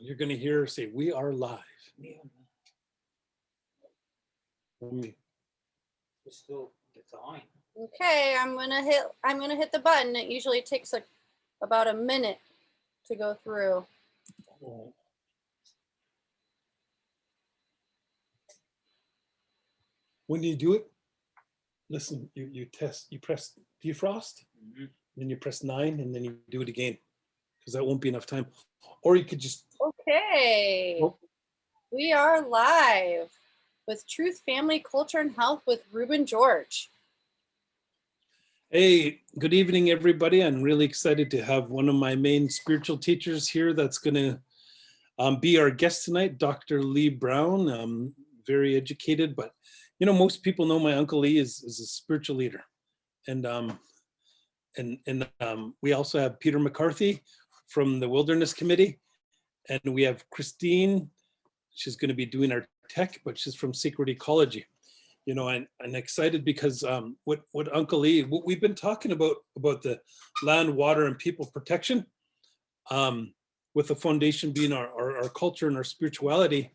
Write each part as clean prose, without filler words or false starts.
You're going to hear her say, "We are live." It's still, it's on. Okay, I'm gonna hit the button. It usually takes about a minute to go through. When you do it, listen, you test, you press defrost, then you press 9, and then you do it again, because that won't be enough time. Or you could just. Okay, we are live with Truth, Family, Culture, and Health with Ruben George. Hey, good evening, everybody. I'm really excited to have one of my main spiritual teachers here that's going to be our guest tonight, Dr. Lee Brown. Very educated, but you know, most people know my Uncle Lee is a spiritual leader. And we also have Peter McCarthy from the Wilderness Committee. And we have Christine. She's going to be doing our tech, but she's from Sacred Ecology. You know, I'm excited because what Uncle Lee, what we've been talking about the land, water, and people protection, with the foundation being our culture and our spirituality.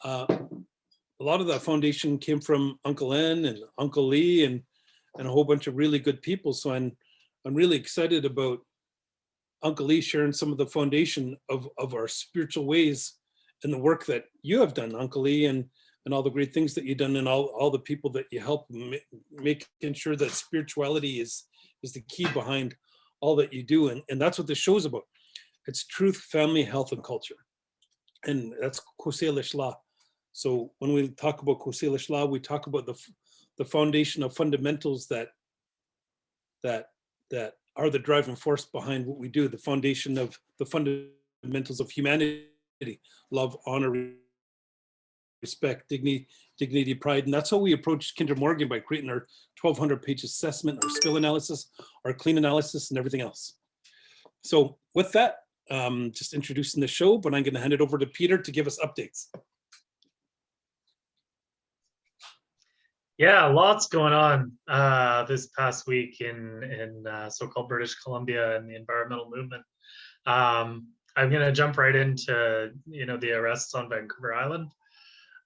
A lot of that foundation came from Uncle N and Uncle Lee and a whole bunch of really good people. So I'm really excited about Uncle Lee sharing some of the foundation of our spiritual ways and the work that you have done, Uncle Lee, and all the great things that you've done, and all the people that you help, making sure that spirituality is the key behind all that you do. And that's what this show is about. It's truth, family, health, and culture. And that's Kosei Lishla. So when we talk about Kosei Lishla, we talk about the foundation of fundamentals that are the driving force behind what we do, the foundation of the fundamentals of humanity: love, honor, respect, dignity, pride. And that's how we approached Kinder Morgan, by creating our 1,200-page assessment, our skill analysis, our clean analysis, and everything else. So with that, just introducing the show, but I'm going to hand it over to Peter to give us updates. Yeah, lots going on this past week in so-called British Columbia and the environmental movement. I'm going to jump right into the arrests on Vancouver Island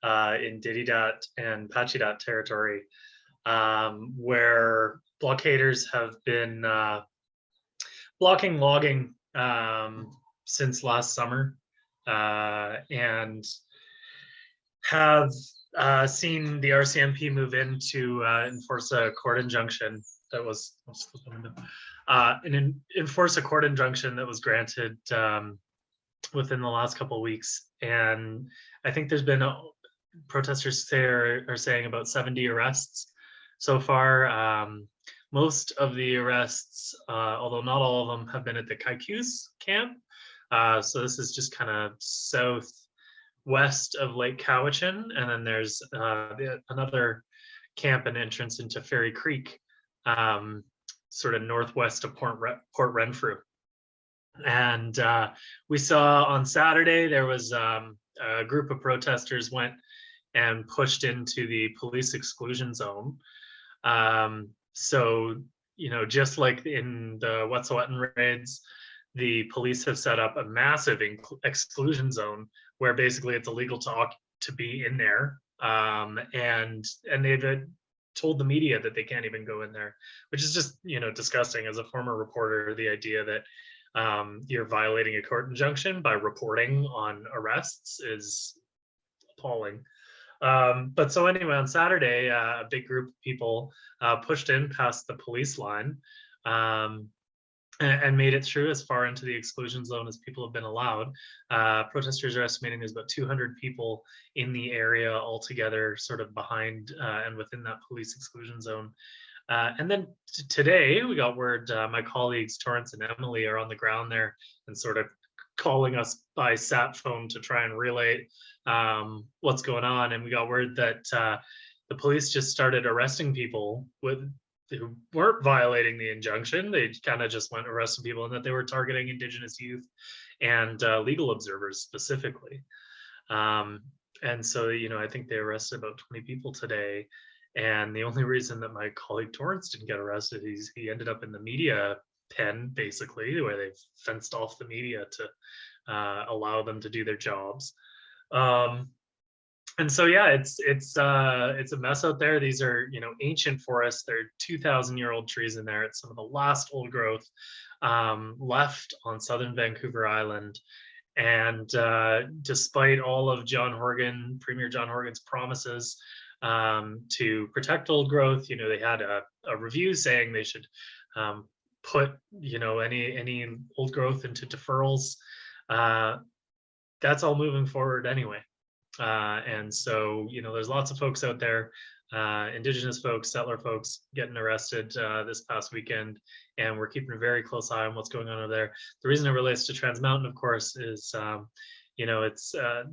in Dididat and Pachidat territory, where blockaders have been blocking logging since last summer, and have seen the RCMP move in to enforce a court injunction that was enforce a court injunction that was granted within the last couple of weeks. And I think there's been protesters are saying about 70 arrests so far. Most of the arrests, although not all of them, have been at the Kaikous camp. So this is just kind of southwest of Lake Cowichan, and then there's another camp and entrance into Fairy Creek, sort of northwest of Port Renfrew. And we saw on Saturday there was a group of protesters went and pushed into the police exclusion zone. So, just like in the Wet'suwet'en raids, the police have set up a massive exclusion zone where basically it's illegal to be in there. And they've told the media that they can't even go in there, which is just, disgusting. As a former reporter, the idea that you're violating a court injunction by reporting on arrests is appalling. But so anyway, on Saturday, a big group of people pushed in past the police line and made it through as far into the exclusion zone as people have been allowed. Protesters are estimating there's about 200 people in the area altogether, sort of behind and within that police exclusion zone. And then today we got word, my colleagues Torrance and Emily are on the ground there and sort of calling us by sat phone to try and relay what's going on. And we got word that the police just started arresting people who weren't violating the injunction. They kind of just went arresting people, and that they were targeting Indigenous youth and legal observers specifically. And so, I think they arrested about 20 people today. And the only reason that my colleague Torrance didn't get arrested is he ended up in the media pen, basically, where they've fenced off the media to allow them to do their jobs. And so, yeah, it's a mess out there. These are, you know, ancient forests. There are 2,000-year-old trees in there. It's some of the last old growth left on southern Vancouver Island. And despite all of Premier John Horgan's promises to protect old growth, you know, they had a review saying they should put, you know, any old growth into deferrals. That's all moving forward anyway. And so, you know, there's lots of folks out there, Indigenous folks, settler folks getting arrested this past weekend, and we're keeping a very close eye on what's going on over there. The reason it relates to Trans Mountain, of course, is, you know, it's a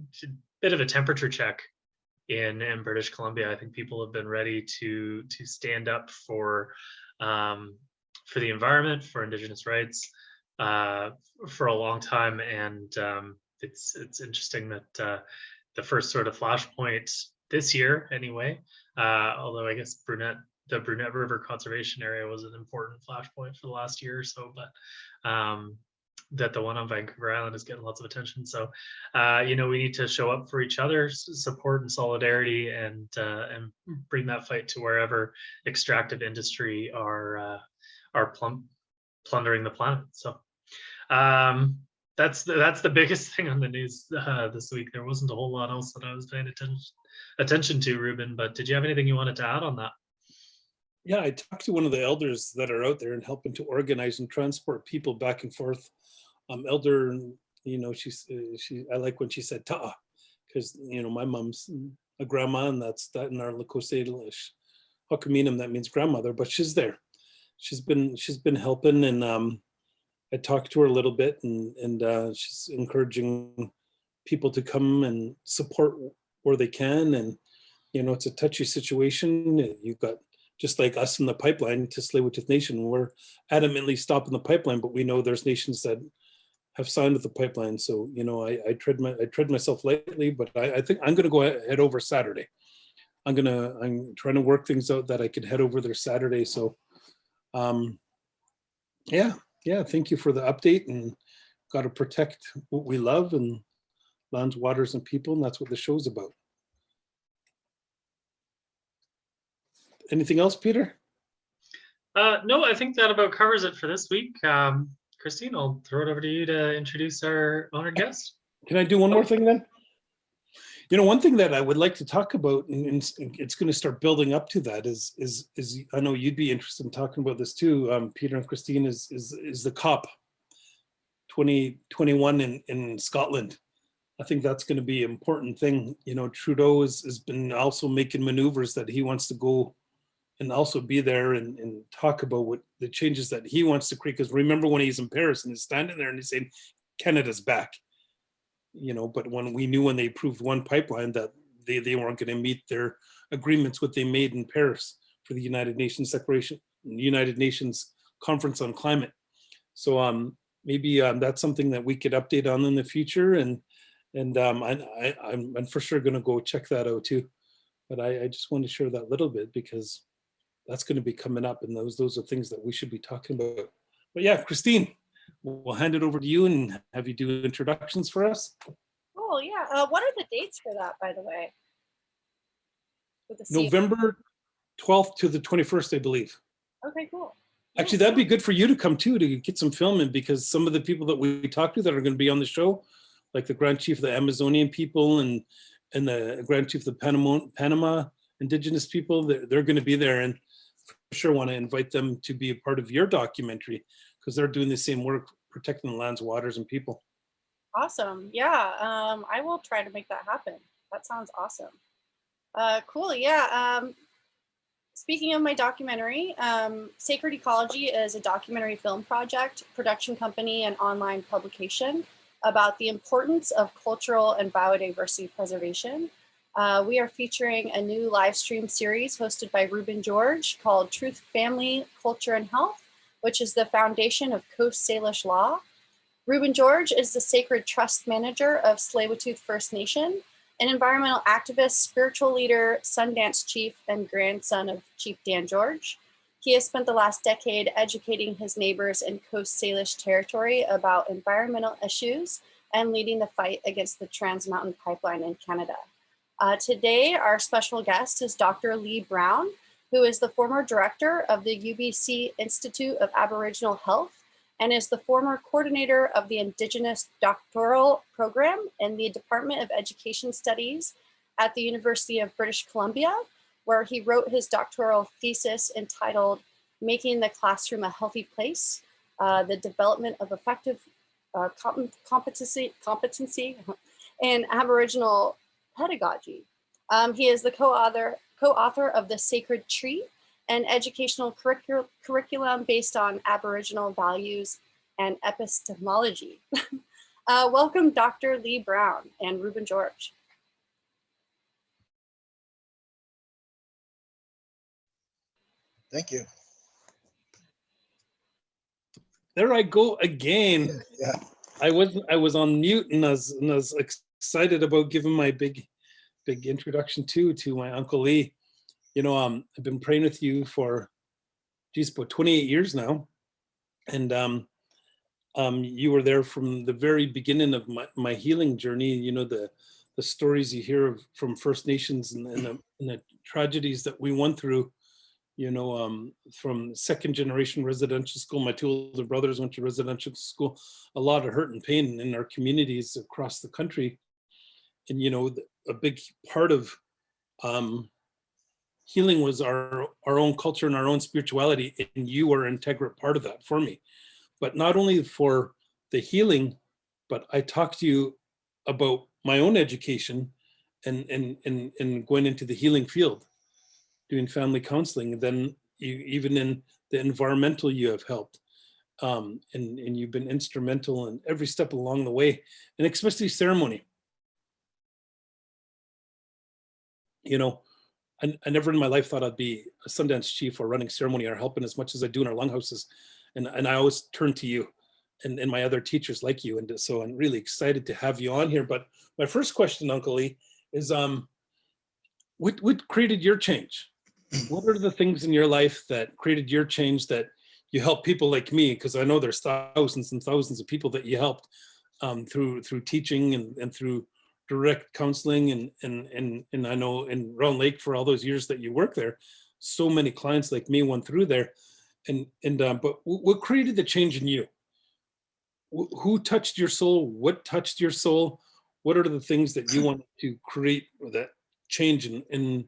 bit of a temperature check in British Columbia. I think people have been ready to stand up for the environment, for Indigenous rights for a long time, and it's interesting that the first sort of flashpoint this year anyway, although I guess the Brunette River Conservation Area was an important flashpoint for the last year or so, but that the one on Vancouver Island is getting lots of attention. So, you know, we need to show up for each other, support and solidarity, and bring that fight to wherever extractive industry are plundering the planet. So, that's the biggest thing on the news this week. There wasn't a whole lot else that I was paying attention to, Ruben, but did you have anything you wanted to add on that? Yeah, I talked to one of the elders that are out there and helping to organize and transport people back and forth. Elder, you know, I like when she said ta'a, because, you know, my mom's a grandma, and that's that in our Lakosay Hakaminam, that means grandmother, but she's there. She's been helping, and I talked to her a little bit, and she's encouraging people to come and support where they can. And, you know, it's a touchy situation. You've got, just like us in the pipeline to Tsleil-Waututh Nation, we're adamantly stopping the pipeline, but we know there's nations that have signed with the pipeline. So, you know, I tread myself lightly, but I think I'm going to go head over Saturday. I'm trying to work things out that I could head over there Saturday. So, yeah, thank you for the update, and got to protect what we love, and lands, waters, and people, and that's what the show's about. Anything else, Peter? No, I think that about covers it for this week. Christine, I'll throw it over to you to introduce our honored guest. Can I do one more thing then? You know, one thing that I would like to talk about, and it's going to start building up to that, is I know you'd be interested in talking about this too, Peter and Christine, is the COP 2021 in Scotland. I think that's going to be an important thing. You know, Trudeau has been also making maneuvers that he wants to go and also be there and talk about what the changes that he wants to create. Because remember when he's in Paris and he's standing there and he's saying, Canada's back. You know, but when they approved one pipeline, that they weren't going to meet their agreements, what they made in Paris for the United Nations Declaration, United Nations Conference on Climate. So maybe that's something that we could update on in the future, and I'm for sure going to go check that out too. But I just want to share that little bit, because that's going to be coming up, and those are things that we should be talking about. But yeah, Christine, we'll hand it over to you and have you do introductions for us. Oh yeah. What are the dates for that, by the way? November 12th to the 21st, I believe. Okay, cool. Actually, that'd be good for you to come too, to get some filming, because some of the people that we talked to that are going to be on the show, like the Grand Chief of the Amazonian people and the Grand Chief of the Panama Indigenous people, they're going to be there, and for sure want to invite them to be a part of your documentary, because they're doing the same work, protecting the lands, waters, and people. Awesome. Yeah, I will try to make that happen. That sounds awesome. Cool. Yeah. Speaking of my documentary, Sacred Ecology is a documentary film project, production company, and online publication about the importance of cultural and biodiversity preservation. We are featuring a new live stream series hosted by Ruben George called Truth, Family, Culture, and Health, which is the foundation of Coast Salish law. Ruben George is the Sacred Trust Manager of Tsleil-Waututh First Nation, an environmental activist, spiritual leader, Sundance Chief, and grandson of Chief Dan George. He has spent the last decade educating his neighbors in Coast Salish territory about environmental issues and leading the fight against the Trans Mountain Pipeline in Canada. Today, our special guest is Dr. Lee Brown, who is the former director of the UBC Institute of Aboriginal Health and is the former coordinator of the Indigenous Doctoral Program in the Department of Education Studies at the University of British Columbia, where he wrote his doctoral thesis entitled Making the Classroom a Healthy Place, the Development of Affective Competency in Aboriginal Pedagogy. He is the co-author of The Sacred Tree, an educational curriculum based on Aboriginal values and epistemology. Welcome, Dr. Lee Brown and Ruben George. Thank you. There I go again. Yeah. I was on mute and I was excited about giving my big introduction to my Uncle Lee. You know, I've been praying with you for, geez, about 28 years now. And you were there from the very beginning of my healing journey. You know, the stories you hear from First Nations and the tragedies that we went through, you know, from second generation residential school. My two older brothers went to residential school. A lot of hurt and pain in our communities across the country. And, you know, a big part of healing was our own culture and our own spirituality, and you are an integral part of that for me. But not only for the healing, but I talked to you about my own education and going into the healing field, doing family counseling. And then even in the environmental, you have helped. And you've been instrumental in every step along the way, and especially ceremony. You know, I never in my life thought I'd be a Sundance chief or running ceremony or helping as much as I do in our longhouses. And I always turn to you and my other teachers like you. And so I'm really excited to have you on here. But my first question, Uncle Lee, is what created your change? What are the things in your life that created your change that you help people like me? Because I know there's thousands and thousands of people that you helped through teaching and through direct counseling, and I know in Round Lake for all those years that you worked there, so many clients like me went through there, but what created the change in you? Who touched your soul? What touched your soul? What are the things that you want to create that change in?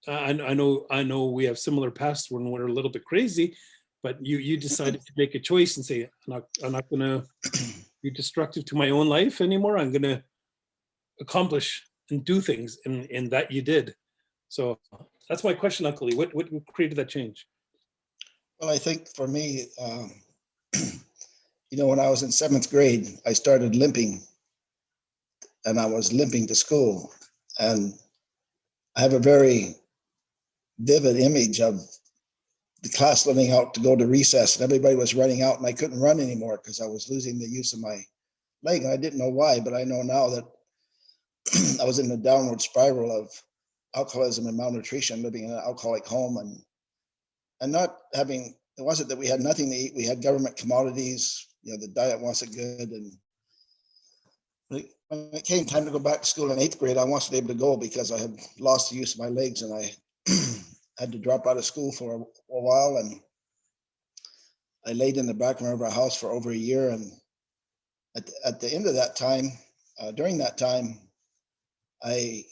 I know we have similar pasts when we're a little bit crazy, but you decided to make a choice and say, I'm not going to be destructive to my own life anymore. I'm going to accomplish and do things, and that you did. So that's my question, Uncle Lee. What created that change? Well, I think for me, you know, when I was in 7th grade, I started limping, and I was limping to school. And I have a very vivid image of the class letting out to go to recess, and everybody was running out, and I couldn't run anymore because I was losing the use of my leg. And I didn't know why, but I know now that I was in a downward spiral of alcoholism and malnutrition, living in an alcoholic home, and not having, it wasn't that we had nothing to eat. We had government commodities, you know, the diet wasn't good. And when it came time to go back to school in 8th grade, I wasn't able to go because I had lost the use of my legs, and I had to drop out of school for a while. And I laid in the back room of our house for over a year. And at the end of that time, during that time, I,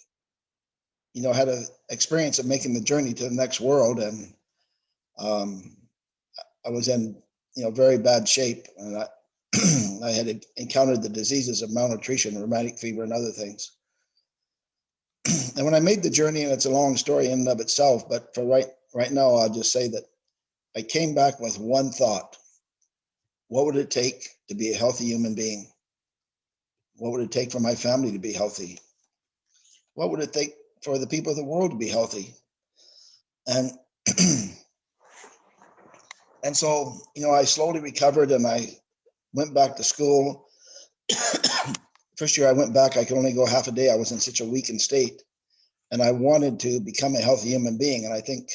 you know, had an experience of making the journey to the next world, and I was in, you know, very bad shape, and I had encountered the diseases of malnutrition, rheumatic fever, and other things. And when I made the journey, and it's a long story in and of itself, but for right now, I'll just say that I came back with one thought: what would it take to be a healthy human being? What would it take for my family to be healthy? What would it take for the people of the world to be healthy? And and so, you know, I slowly recovered, and I went back to school. First year I went back, I could only go half a day. I was in such a weakened state, and I wanted to become a healthy human being. And I think,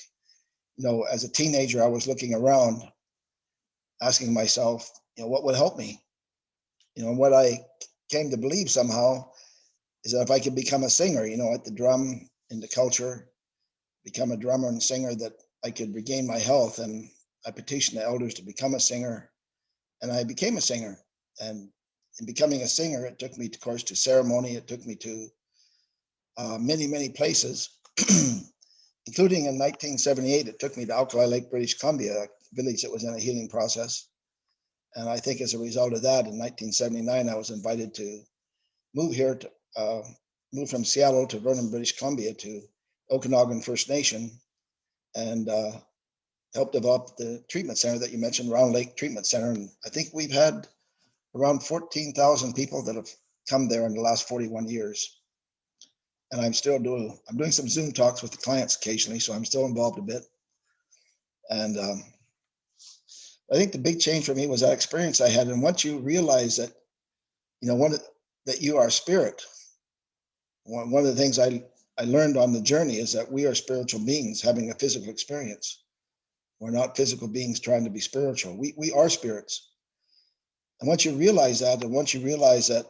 you know, as a teenager, I was looking around, asking myself, you know, what would help me? You know, what I came to believe somehow is that if I could become a singer, at the drum, in the culture, become a drummer and singer, that I could regain my health. And I petitioned the elders to become a singer, and I became a singer. And in becoming a singer, it took me, of course, to ceremony. It took me to many, many places, including in 1978, it took me to Alkali Lake, British Columbia, a village that was in a healing process. And I think as a result of that, in 1979, I was invited to move here, to move from Seattle to Vernon, British Columbia, to Okanagan First Nation, and help develop the treatment center that you mentioned, Round Lake Treatment Center. And I think we've had around 14,000 people that have come there in the last 41 years. And I'm doing some Zoom talks with the clients occasionally, so I'm still involved a bit. And I think the big change for me was that experience I had. And once you realize that, that you are spirit, one of the things I learned on the journey is that we are spiritual beings having a physical experience. We're not physical beings trying to be spiritual. We are spirits. And once you realize that, and once you realize that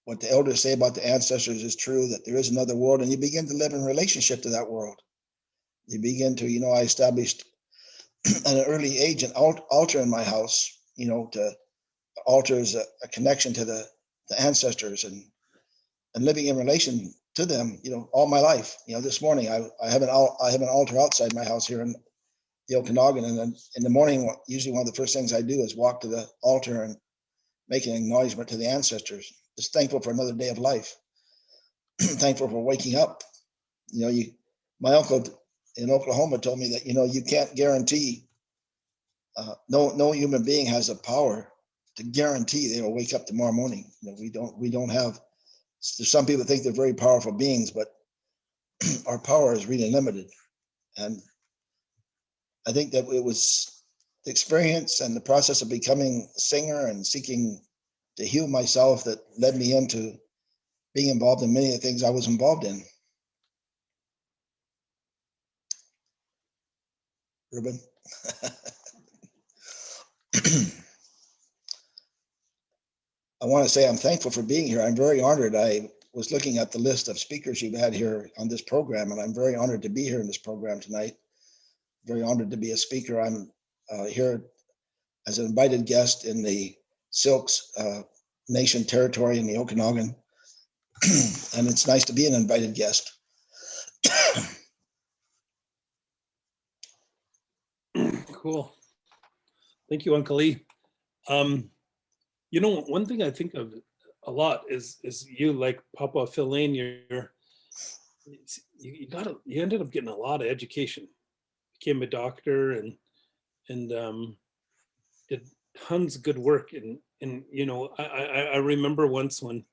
what the elders say about the ancestors is true, that there is another world, and you begin to live in relationship to that world. You begin to, I established at an early age an altar in my house, to altar is a connection to the ancestors, and living in relation to them, all my life. This morning I have an altar outside my house here in the Okanagan, and then in the morning, usually one of the first things I do is walk to the altar and make an acknowledgement to the ancestors. Just thankful for another day of life. Thankful for waking up. My uncle in Oklahoma told me that, you can't guarantee, no human being has the power to guarantee they will wake up tomorrow morning. We don't have, some people think they're very powerful beings, but our power is really limited. And I think that it was the experience and the process of becoming a singer and seeking to heal myself that led me into being involved in many of the things I was involved in. Ruben. I want to say I'm thankful for being here. I'm very honored. I was looking at the list of speakers you've had here on this program, and I'm very honored to be here in this program tonight. Very honored to be a speaker. I'm here as an invited guest in the Silks Nation territory in the Okanagan. And it's nice to be an invited guest. Cool. Thank you, Uncle Lee. One thing I think of a lot is you, like Papa Philane, you ended up getting a lot of education. Became a doctor and did tons of good work. And I remember once when,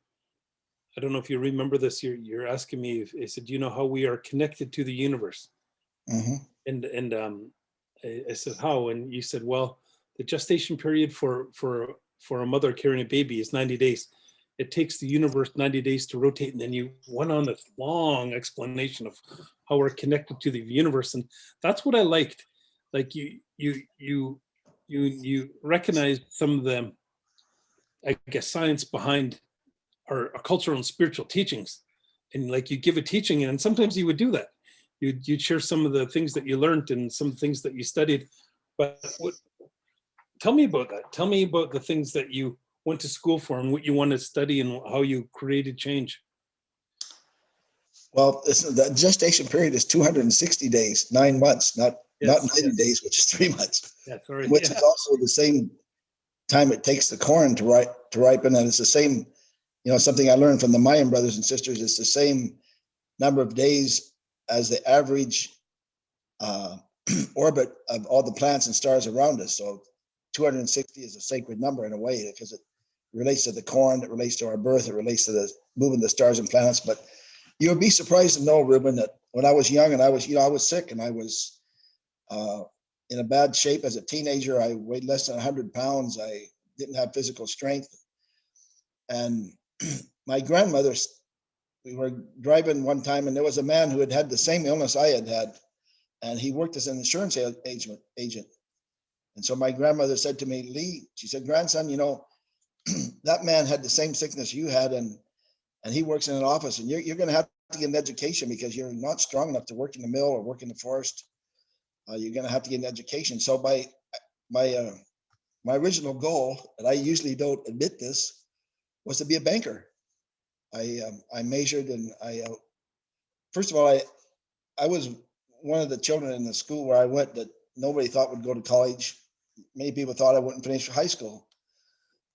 I don't know if you remember this, you're asking me, I said, how we are connected to the universe? Mm-hmm. And I said, how? And you said, well, the gestation period for a mother carrying a baby is 90 days. It takes the universe 90 days to rotate. And then you went on this long explanation of how we're connected to the universe. And that's what I liked. Like you recognize some of the, I guess, science behind our cultural and spiritual teachings. And like you give a teaching, and sometimes you would do that. You'd share some of the things that you learned and some things that you studied. But tell me about that. Tell me about the things that you went to school for and what you want to study and how you created change. Well, the gestation period is 260 days, 9 months, not 90 days, which is 3 months. That's right. Which is also the same time it takes the corn to ripen, and it's the same. Something I learned from the Mayan brothers and sisters, it's the same number of days as the average orbit of all the planets and stars around us. So 260 is a sacred number in a way, because it relates to the corn, it relates to our birth, it relates to the moving the stars and planets. But you'll be surprised to know, Ruben, that when I was young and I was sick and I was in a bad shape as a teenager. I weighed less than 100 pounds. I didn't have physical strength. And my grandmother, we were driving one time and there was a man who had had the same illness I had had, and he worked as an insurance agent. And so my grandmother said to me, Lee, she said, grandson, that man had the same sickness you had, and he works in an office, and you're going to have to get an education because you're not strong enough to work in the mill or work in the forest. You're going to have to get an education. So my original goal, and I usually don't admit this, was to be a banker. I measured, and first of all, I was one of the children in the school where I went that nobody thought would go to college. Many people thought I wouldn't finish high school.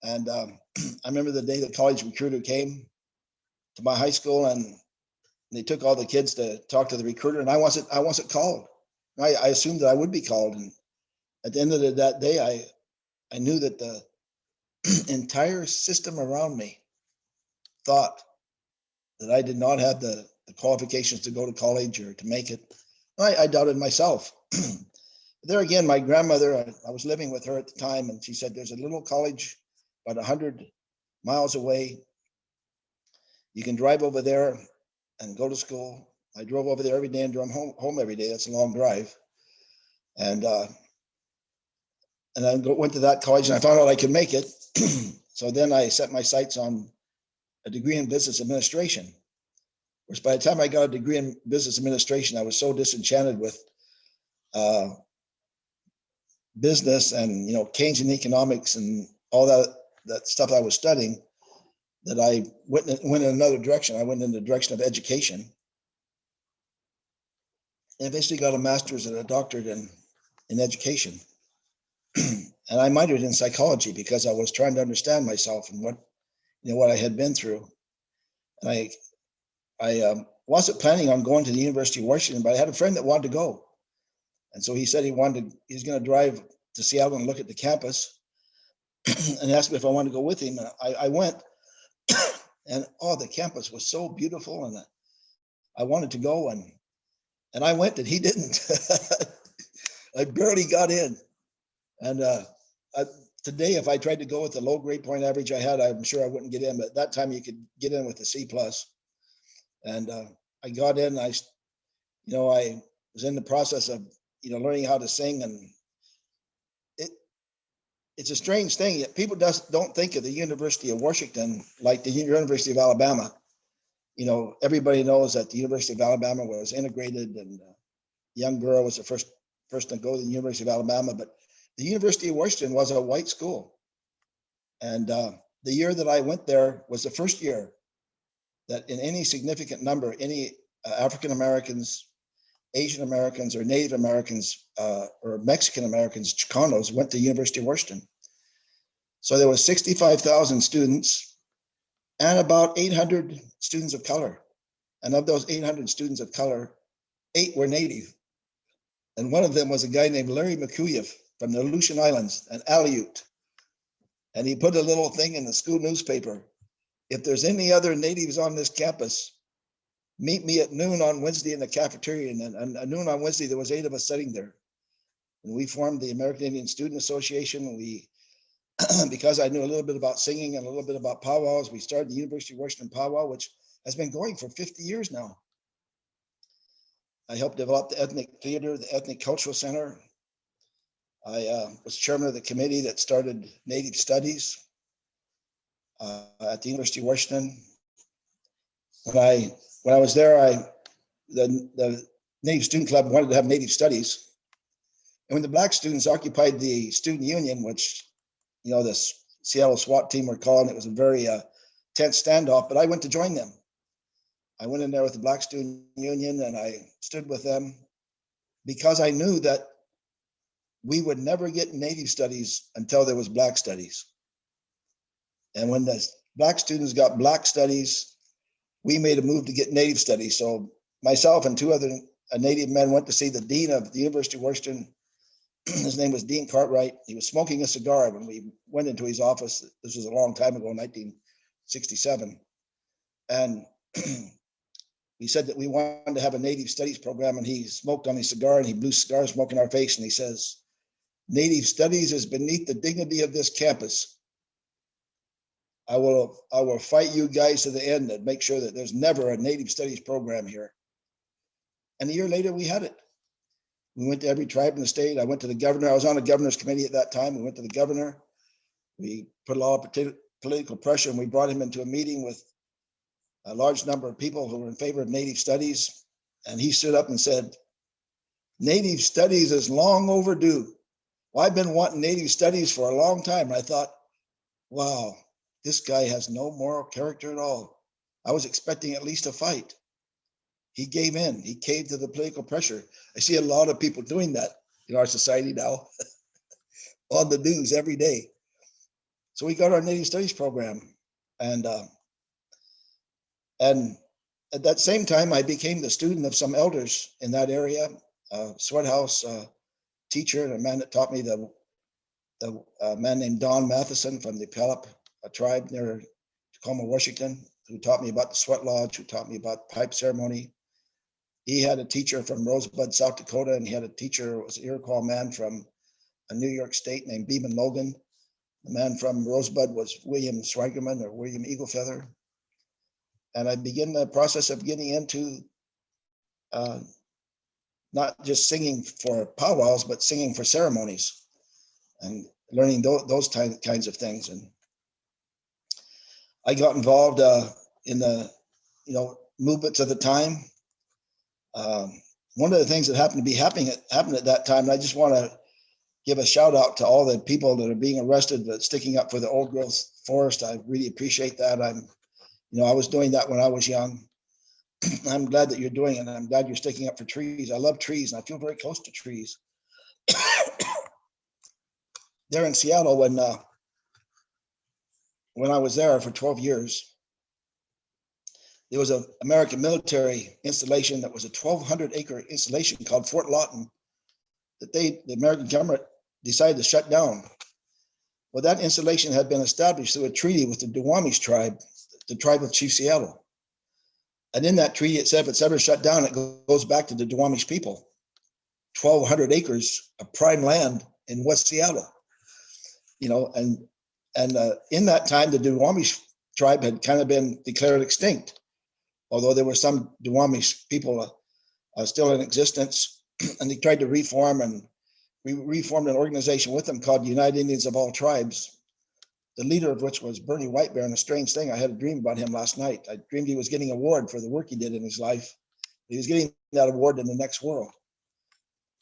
And I remember the day the college recruiter came to my high school, and they took all the kids to talk to the recruiter, and I wasn't called. I assumed that I would be called. And at the end of that day, I knew that the entire system around me thought that I did not have the qualifications to go to college or to make it. I doubted myself. There again, my grandmother, I was living with her at the time, and she said, there's a little college about 100 miles away. You can drive over there and go to school. I drove over there every day and drove home every day. That's a long drive. And I went to that college, and I found out I could make it. So then I set my sights on a degree in business administration, which by the time I got a degree in business administration, I was so disenchanted with business and, Keynesian economics and all that stuff I was studying, that I went in another direction. I went in the direction of education, and eventually got a master's and a doctorate in education. And I minored in psychology because I was trying to understand myself and what I had been through. And I wasn't planning on going to the University of Washington, but I had a friend that wanted to go. And so he said he was going to drive to Seattle and look at the campus, and asked me if I wanted to go with him. And I went, and the campus was so beautiful, and I wanted to go, and I went, and he didn't. I barely got in. And today, if I tried to go with the low grade point average I had, I'm sure I wouldn't get in. But at that time, you could get in with a C+. And I got in. I was in the process of learning how to sing, and it's a strange thing. People don't think of the University of Washington like the University of Alabama. Everybody knows that the University of Alabama was integrated, and a young girl was the first person to go to the University of Alabama. But the University of Washington was a white school. And the year that I went there was the first year that in any significant number, any African Americans, Asian Americans, or Native Americans, or Mexican Americans, Chicanos, went to the University of Washington. So there was 65,000 students and about 800 students of color. And of those 800 students of color, 8 were Native. And one of them was a guy named Larry McCuyef from the Aleutian Islands, an Aleut. And he put a little thing in the school newspaper: if there's any other natives on this campus, meet me at noon on Wednesday in the cafeteria. And at noon on Wednesday, there was 8 of us sitting there. And we formed the American Indian Student Association. We, because I knew a little bit about singing and a little bit about powwows, we started the University of Washington powwow, which has been going for 50 years now. I helped develop the Ethnic Theater, the Ethnic Cultural Center. I was chairman of the committee that started Native Studies at the University of Washington. When I was there, the Native Student Club wanted to have Native Studies. And when the Black students occupied the student union, which, the Seattle SWAT team were calling, it was a very tense standoff, but I went to join them. I went in there with the Black student union, and I stood with them because I knew that we would never get Native Studies until there was Black Studies. And when the Black students got Black Studies, we made a move to get Native Studies. So myself and 2 other Native men went to see the dean of the University of Washington. His name was Dean Cartwright. He was smoking a cigar when we went into his office. This was a long time ago, 1967. And we said that we wanted to have a Native Studies program, and he smoked on his cigar, and he blew cigar smoke in our face, and he says, "Native Studies is beneath the dignity of this campus. I will fight you guys to the end and make sure that there's never a Native Studies program here." And a year later, we had it. We went to every tribe in the state. I went to the governor. I was on the governor's committee at that time. We went to the governor. We put a lot of political pressure, and we brought him into a meeting with a large number of people who were in favor of Native studies. And he stood up and said, Native studies is long overdue. Well, I've been wanting Native studies for a long time. And I thought, wow, this guy has no moral character at all. I was expecting at least a fight. He gave in, he caved to the political pressure. I see a lot of people doing that in our society now on the news every day. So we got our Native Studies program. And at that same time, I became the student of some elders in that area, Sweat House teacher, and a man that taught me, a man named Don Matheson from the Pelop tribe near Tacoma, Washington, who taught me about the Sweat Lodge, who taught me about pipe ceremony. He had a teacher from Rosebud, South Dakota, and he had a teacher, was an Iroquois man from New York State named Beeman Logan. The man from Rosebud was William Swigerman or William Eaglefeather. And I began the process of getting into not just singing for powwows, but singing for ceremonies and learning those kinds of things. And I got involved in the movements of the time. One of the things that happened at that time, and I just want to give a shout out to all the people that are being arrested but sticking up for the old growth forest. I really appreciate that. I was doing that when I was young. I'm glad that you're doing it, and I'm glad you're sticking up for trees. I love trees, and I feel very close to trees. There in Seattle, when I was there for 12 years, there was an American military installation that was a 1,200-acre installation called Fort Lawton that the American government decided to shut down. Well, that installation had been established through a treaty with the Duwamish tribe, the tribe of Chief Seattle. And in that treaty, it said if it's ever shut down, it goes back to the Duwamish people. 1,200 acres of prime land in West Seattle. And in that time, the Duwamish tribe had kind of been declared extinct, although there were some Duwamish people still in existence, and they tried to reform, and we reformed an organization with them called United Indians of All Tribes, the leader of which was Bernie White Bear. And a strange thing, I had a dream about him last night. I dreamed he was getting an award for the work he did in his life. He was getting that award in the next world.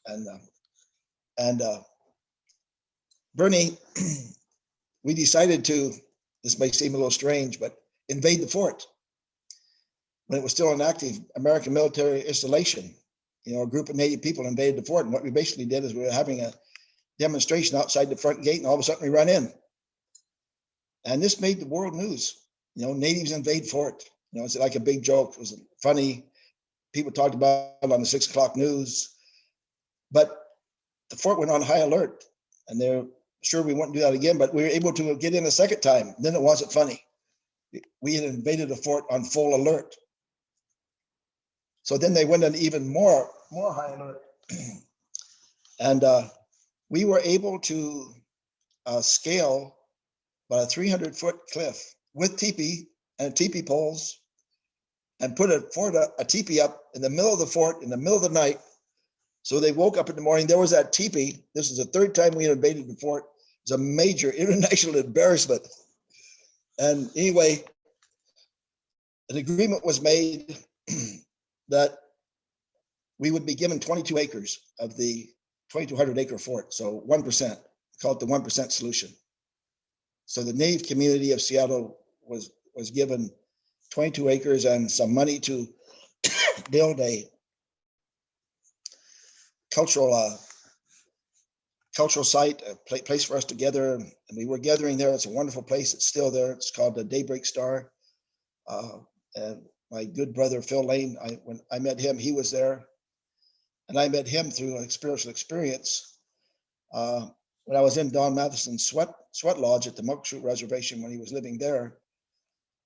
And Bernie, we decided to, this may seem a little strange, but invade the fort when it was still an active American military installation. A group of Native people invaded the fort, and what we basically did is we were having a demonstration outside the front gate, and all of a sudden we run in. And this made the world news. Natives invade fort. It's like a big joke. It was funny. People talked about it on the 6 o'clock news. But the fort went on high alert, and they're sure we wouldn't do that again, but we were able to get in a second time. Then it wasn't funny. We had invaded the fort on full alert. So then they went on even more high alert. And we were able to scale about a 300-foot cliff with teepee and teepee poles, and put a teepee up in the middle of the fort in the middle of the night. So they woke up in the morning, there was that teepee. This is the third time we had invaded the fort. It was a major international embarrassment. And anyway, an agreement was made that we would be given 22 acres of the 2,200 acre fort. So 1%, call it the 1% solution. So the Native community of Seattle was given 22 acres and some money to build a cultural site, a place for us to gather. And we were gathering there. It's a wonderful place. It's still there. It's called the Daybreak Star. And my good brother, Phil Lane, when I met him, he was there. And I met him through an spiritual experience. When I was in Don Matheson's sweat lodge at the Muckshoot Reservation when he was living there,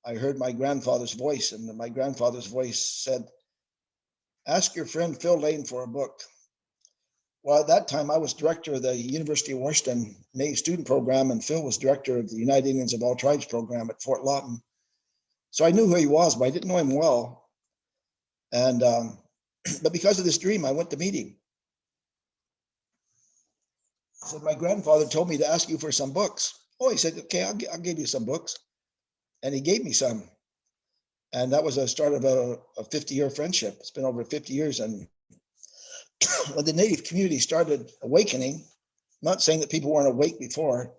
I heard my grandfather's voice, and my grandfather's voice said, "Ask your friend Phil Lane for a book." Well, at that time, I was director of the University of Washington Native Student Program, and Phil was director of the United Indians of All Tribes program at Fort Lawton. So I knew who he was, but I didn't know him well. And but because of this dream, I went to meet him. I said, "My grandfather told me to ask you for some books." Oh, he said, "Okay, I'll give you some books." and he gave me some. And that was a start of a 50-year friendship. It's been over 50 years. And when the Native community started awakening, not saying that people weren't awake before,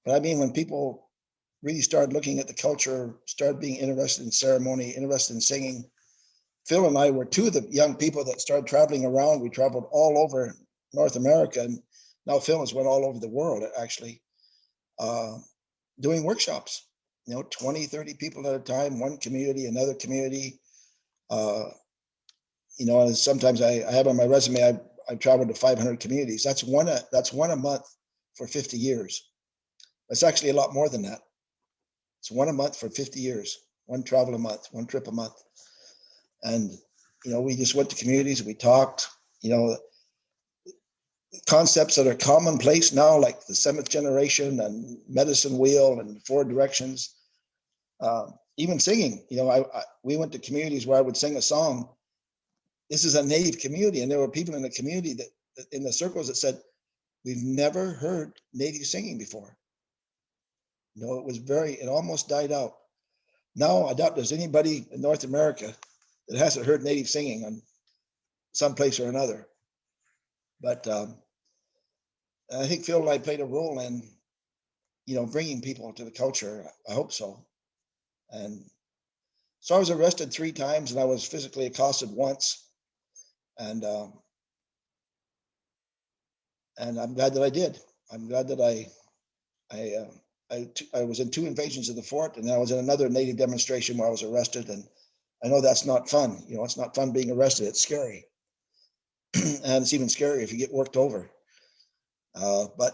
but I mean, when people really started looking at the culture, started being interested in ceremony, interested in singing. Phil and I were two of the young people that started traveling around. We traveled all over North America, and now Phil has went all over the world, actually, doing workshops, 20, 30 people at a time, one community, another community. And sometimes I have on my resume, I've traveled to 500 communities. That's one a month for 50 years. It's actually a lot more than that. It's one a month for 50 years, one travel a month, one trip a month. And, we just went to communities, we talked, concepts that are commonplace now, like the seventh generation and medicine wheel and four directions, even singing. We went to communities where I would sing a song. This is a Native community, and there were people in the community that in the circles that said, we've never heard Native singing before. It almost died out. Now, I doubt there's anybody in North America that hasn't heard Native singing on some place or another. But I think Phil and I played a role in, bringing people to the culture. I hope so. And so I was arrested 3 times, and I was physically accosted once. And I'm glad that I did. I'm glad that I was in 2 invasions of the fort, and I was in another Native demonstration where I was arrested. And I know that's not fun. It's not fun being arrested. It's scary. And it's even scarier if you get worked over. But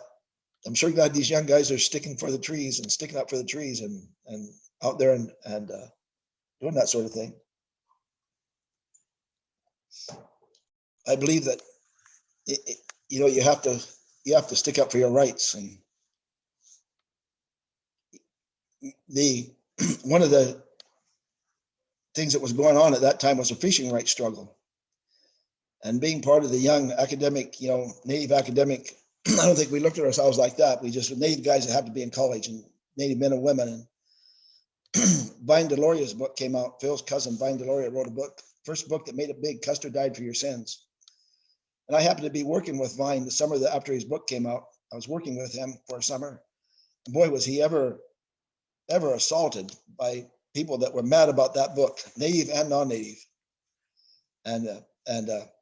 I'm sure glad these young guys are sticking up for the trees and out there and doing that sort of thing. I believe that you have to stick up for your rights. And one of the things that was going on at that time was a fishing rights struggle. And being part of the young academic, Native academic, I don't think we looked at ourselves like that. We just were Native guys that had to be in college, and Native men and women. And Vine Deloria's book came out. Phil's cousin, Vine Deloria, wrote a book, first book that made it big, Custer Died for Your Sins. And I happened to be working with Vine the summer after his book came out. I was working with him for a summer. And boy, was he ever assaulted by people that were mad about that book, Native and non-Native. And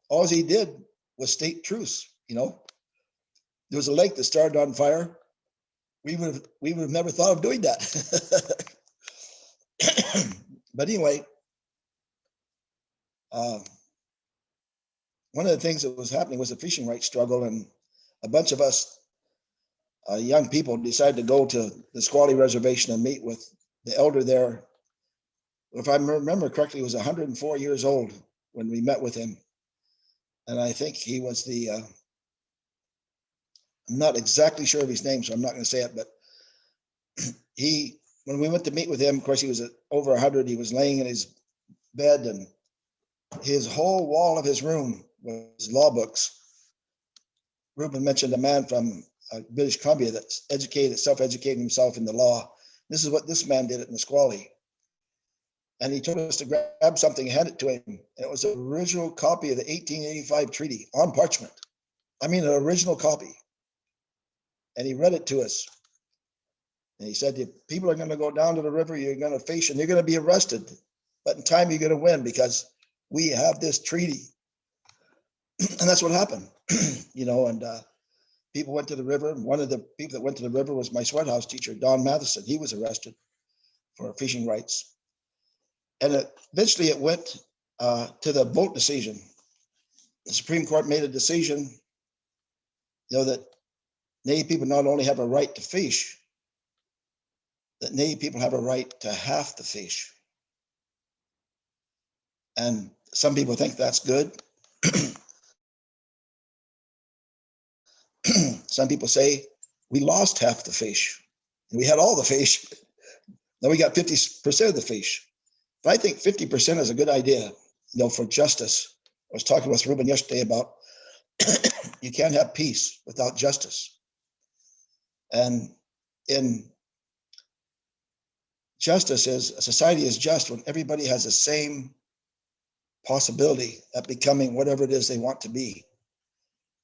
all he did was state truths. There was a lake that started on fire. We would have never thought of doing that. But anyway, one of the things that was happening was a fishing rights struggle, and a bunch of us young people decided to go to the Squally Reservation and meet with the elder there. If I remember correctly, he was 104 years old when we met with him. And I think he was I'm not exactly sure of his name, so I'm not going to say it, but when we went to meet with him, of course, he was over 100. He was laying in his bed, and his whole wall of his room was law books. Ruben mentioned a man from British Columbia that's self-educated himself in the law. This is what this man did in the Squally. And he told us to grab something and hand it to him. And it was an original copy of the 1885 treaty on parchment. I mean, an original copy. And he read it to us. And he said, if people are going to go down to the river, you're going to fish and you're going to be arrested. But in time, you're going to win because we have this treaty. And that's what happened, and people went to the river. And one of the people that went to the river was my sweat house teacher, Don Matheson. He was arrested for fishing rights. And eventually it went to the boat decision. The Supreme Court made a decision, that Native people not only have a right to fish, that Native people have a right to have to fish. And some people think that's good. Some people say we lost half the fish. And we had all the fish. Now we got 50% of the fish. But I think 50% is a good idea, for justice. I was talking with Ruben yesterday about you can't have peace without justice. And in justice is, a society is just when everybody has the same possibility at becoming whatever it is they want to be.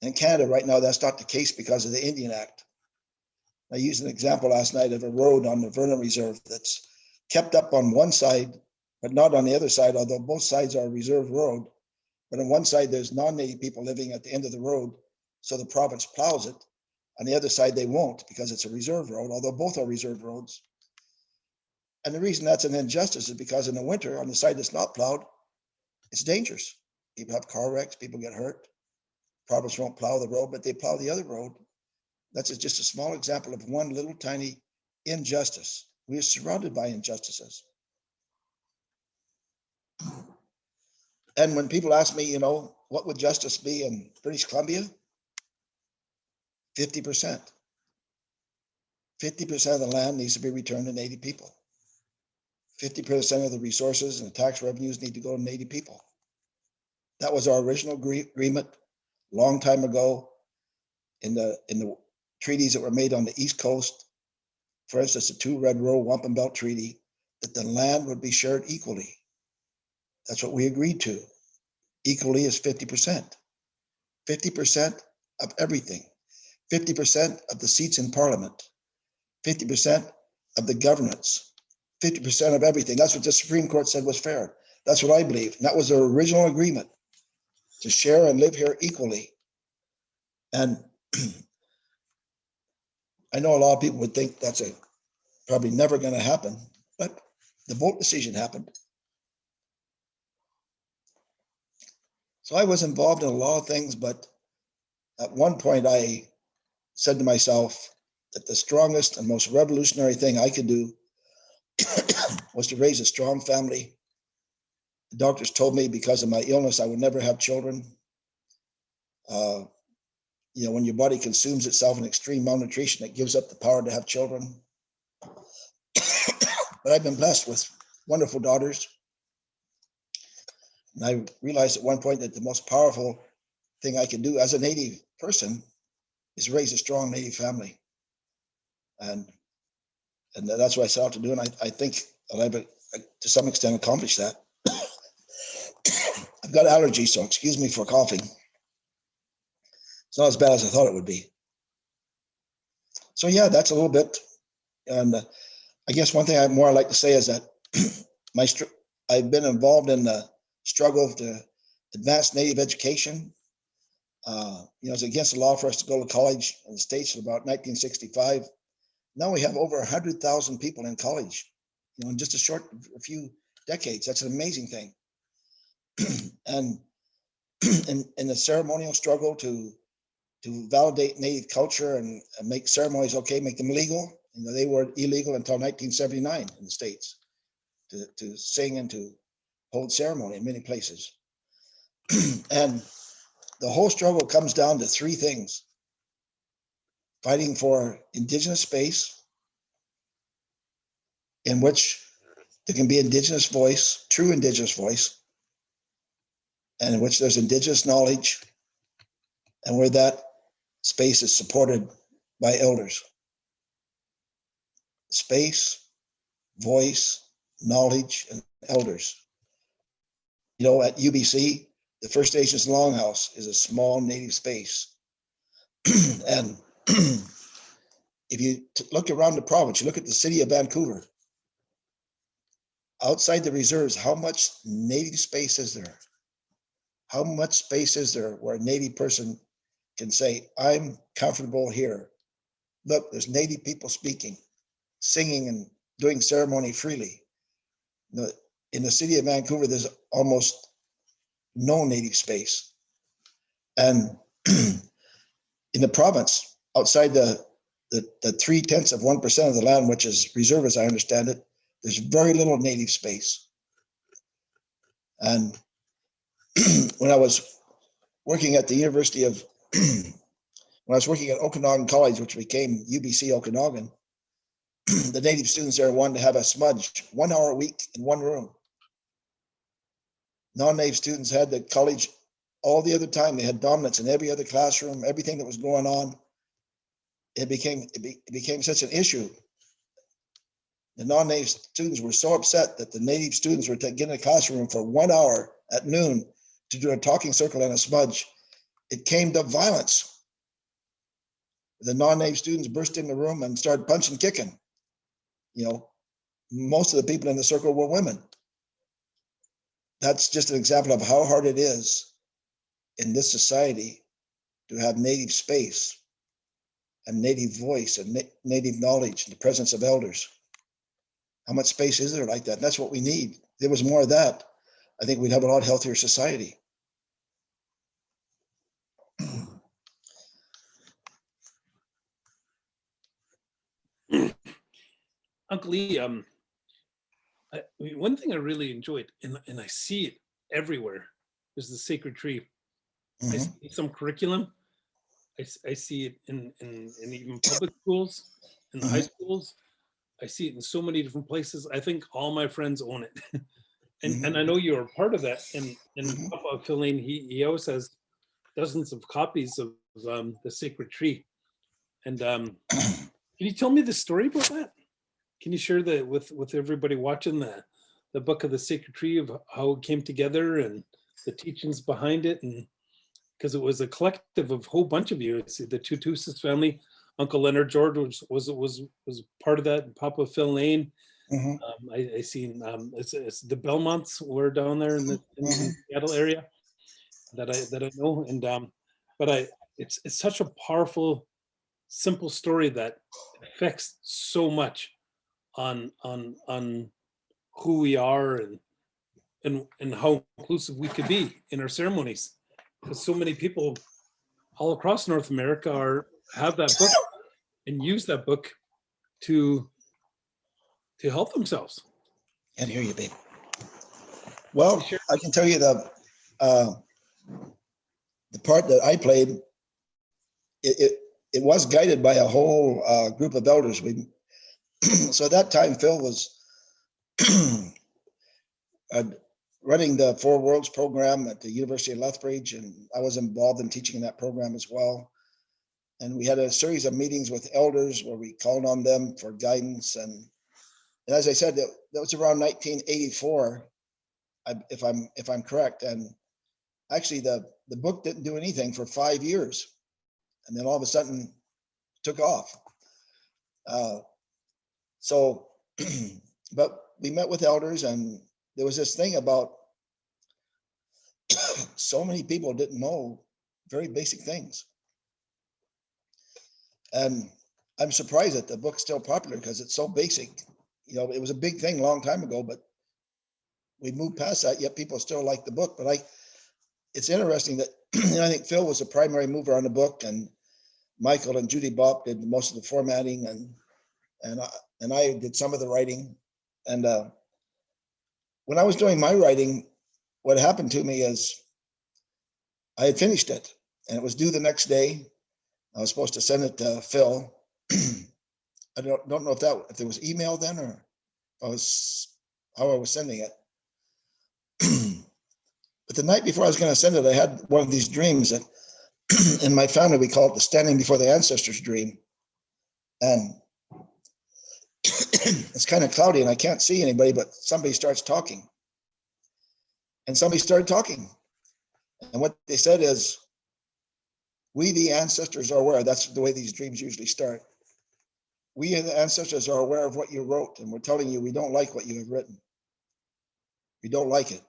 In Canada right now, that's not the case because of the Indian Act. I used an example last night of a road on the Vernon Reserve that's kept up on one side, but not on the other side, although both sides are a reserve road. But on one side, there's non-native people living at the end of the road, so the province plows it. On the other side, they won't because it's a reserve road, although both are reserve roads. And the reason that's an injustice is because in the winter, on the side that's not plowed, it's dangerous. People have car wrecks, people get hurt. Province won't plow the road, but they plow the other road. That's just a small example of one little tiny injustice. We are surrounded by injustices. And when people ask me, what would justice be in British Columbia? 50%. 50% of the land needs to be returned to Native people. 50% of the resources and the tax revenues need to go to Native people. That was our original agreement a long time ago in the treaties that were made on the East Coast. For instance, the Two Red Row Wampum Belt Treaty, that the land would be shared equally. That's what we agreed to. Equally is 50%. 50% of everything. 50% of the seats in Parliament. 50% of the governance. 50% of everything. That's what the Supreme Court said was fair. That's what I believe. And that was their original agreement, to share and live here equally. And I know a lot of people would think that's probably never going to happen, but the vote decision happened. So I was involved in a lot of things, but at one point I said to myself that the strongest and most revolutionary thing I could do was to raise a strong family. The doctors told me because of my illness, I would never have children. When your body consumes itself in extreme malnutrition, it gives up the power to have children. But I've been blessed with wonderful daughters. And I realized at one point that the most powerful thing I can do as a Native person is raise a strong Native family. And that's what I set out to do. And I think I've to some extent accomplished that. I've got allergies, so excuse me for coughing. It's not as bad as I thought it would be. So yeah, that's a little bit. And I guess one thing I'd like to say is that I've been involved in the struggle to advance Native education. It's against the law for us to go to college in the States in about 1965. Now we have over 100,000 people in college, in just a few decades. That's an amazing thing. And in the ceremonial struggle to validate Native culture and make ceremonies okay, make them legal. They were illegal until 1979 in the States to sing and to hold ceremony in many places. And the whole struggle comes down to three things: fighting for Indigenous space in which there can be Indigenous voice, true Indigenous voice, and in which there's Indigenous knowledge, and where that space is supported by elders. Space, voice, knowledge, and elders. At UBC, the First Nations Longhouse is a small Native space. And if you look around the province, you look at the city of Vancouver, outside the reserves, how much Native space is there? How much space is there where a Native person can say, I'm comfortable here? Look, there's Native people speaking, singing, and doing ceremony freely. In the city of Vancouver, there's almost no Native space. And in the province, outside the 0.3% of the land, which is reserve as I understand it, there's very little Native space. And when I was working at the University of, when I was working at Okanagan College, which became UBC Okanagan, the Native students there wanted to have a smudge 1 hour a week in one room. Non-Native students had the college all the other time. They had dominance in every other classroom, everything that was going on. It became such an issue the non-native students were so upset that the native students were getting in the classroom for 1 hour at noon to do a talking circle and a smudge. It came to violence. The non-native students burst in the room and started punching, kicking. You know, most of the people in the circle were women. That's just an example of how hard it is in this society to have native space and native voice and native knowledge in the presence of elders. How much space is there like that? And that's what we need. If there was more of that, I think we'd have a lot healthier society. Uncle Lee, one thing I really enjoyed, and I see it everywhere, is the sacred tree. I see some curriculum. I see it in even public schools, in the high schools. I see it in so many different places. I think all my friends own it. And I know you're a part of that. And Papa Philane, he always has dozens of copies of the sacred tree. And can you tell me the story about that? Can you share that with everybody watching the book of the sacred tree, of how it came together and the teachings behind it? And because it was a collective of a whole bunch of you. It's the Tutusis family. Uncle Leonard George was part of that. Papa Philane. I seen it's the Belmonts were down there in the Seattle area that I know. And but it's such a powerful, simple story that affects so much on who we are and how inclusive we could be in our ceremonies, because so many people all across North America have that book and use that book to help themselves. Can't hear you, babe. Well, I can tell you the part that I played. It was guided by a whole group of elders. So at that time, Phil was running the Four Worlds program at the University of Lethbridge, and I was involved in teaching in that program as well. And we had a series of meetings with elders where we called on them for guidance. And as I said, that was around 1984, if I'm correct. And actually, the book didn't do anything for 5 years, and then all of a sudden, took off. But we met with elders, and there was this thing about so many people didn't know very basic things. And I'm surprised that the book's still popular because it's so basic. You know, it was a big thing a long time ago, but we moved past that, yet people still like the book. But it's interesting that I think Phil was the primary mover on the book, and Michael and Judy Bopp did most of the formatting, and I did some of the writing. And when I was doing my writing, what happened to me is I had finished it, and it was due the next day. I was supposed to send it to Phil. I don't know if there was email then, or how I was sending it. But the night before I was going to send it, I had one of these dreams that in my family, we call it the standing before the ancestors dream. And it's kind of cloudy and I can't see anybody, but somebody starts talking. And somebody started talking. And what they said is, we, the ancestors, are aware. That's the way these dreams usually start. We, the ancestors, are aware of what you wrote, and we're telling you we don't like what you have written. We don't like it.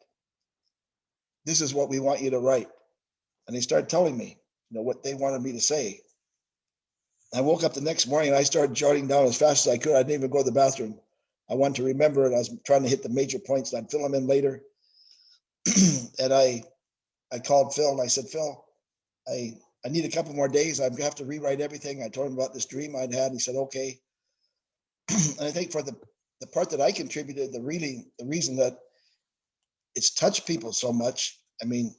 This is what we want you to write. And they started telling me, what they wanted me to say. I woke up the next morning and I started jotting down as fast as I could. I didn't even go to the bathroom. I wanted to remember it. I was trying to hit the major points, and I'd fill them in later. And I called Phil and I said, Phil, I need a couple more days. I have to rewrite everything. I told him about this dream I'd had. He said, okay. And I think for the part that I contributed, the reason that it's touched people so much, I mean,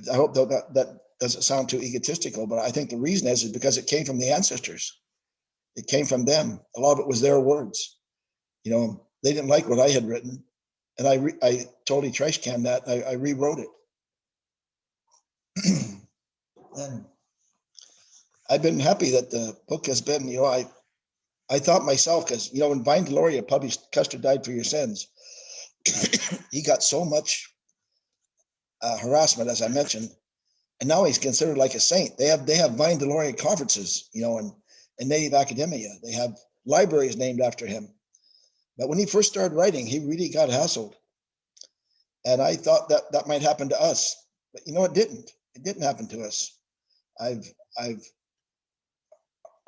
I hope that doesn't sound too egotistical, but I think the reason is because it came from the ancestors. It came from them. A lot of it was their words. They didn't like what I had written. And I totally trash canned that. I rewrote it. And I've been happy that the book has been, I I thought myself, because, when Vine Deloria published Custer Died for Your Sins, he got so much harassment, as I mentioned, and now he's considered like a saint. They have Vine Deloria conferences, in Native academia. They have libraries named after him. But when he first started writing, he really got hassled. And I thought that might happen to us, but it didn't. It didn't happen to us. I've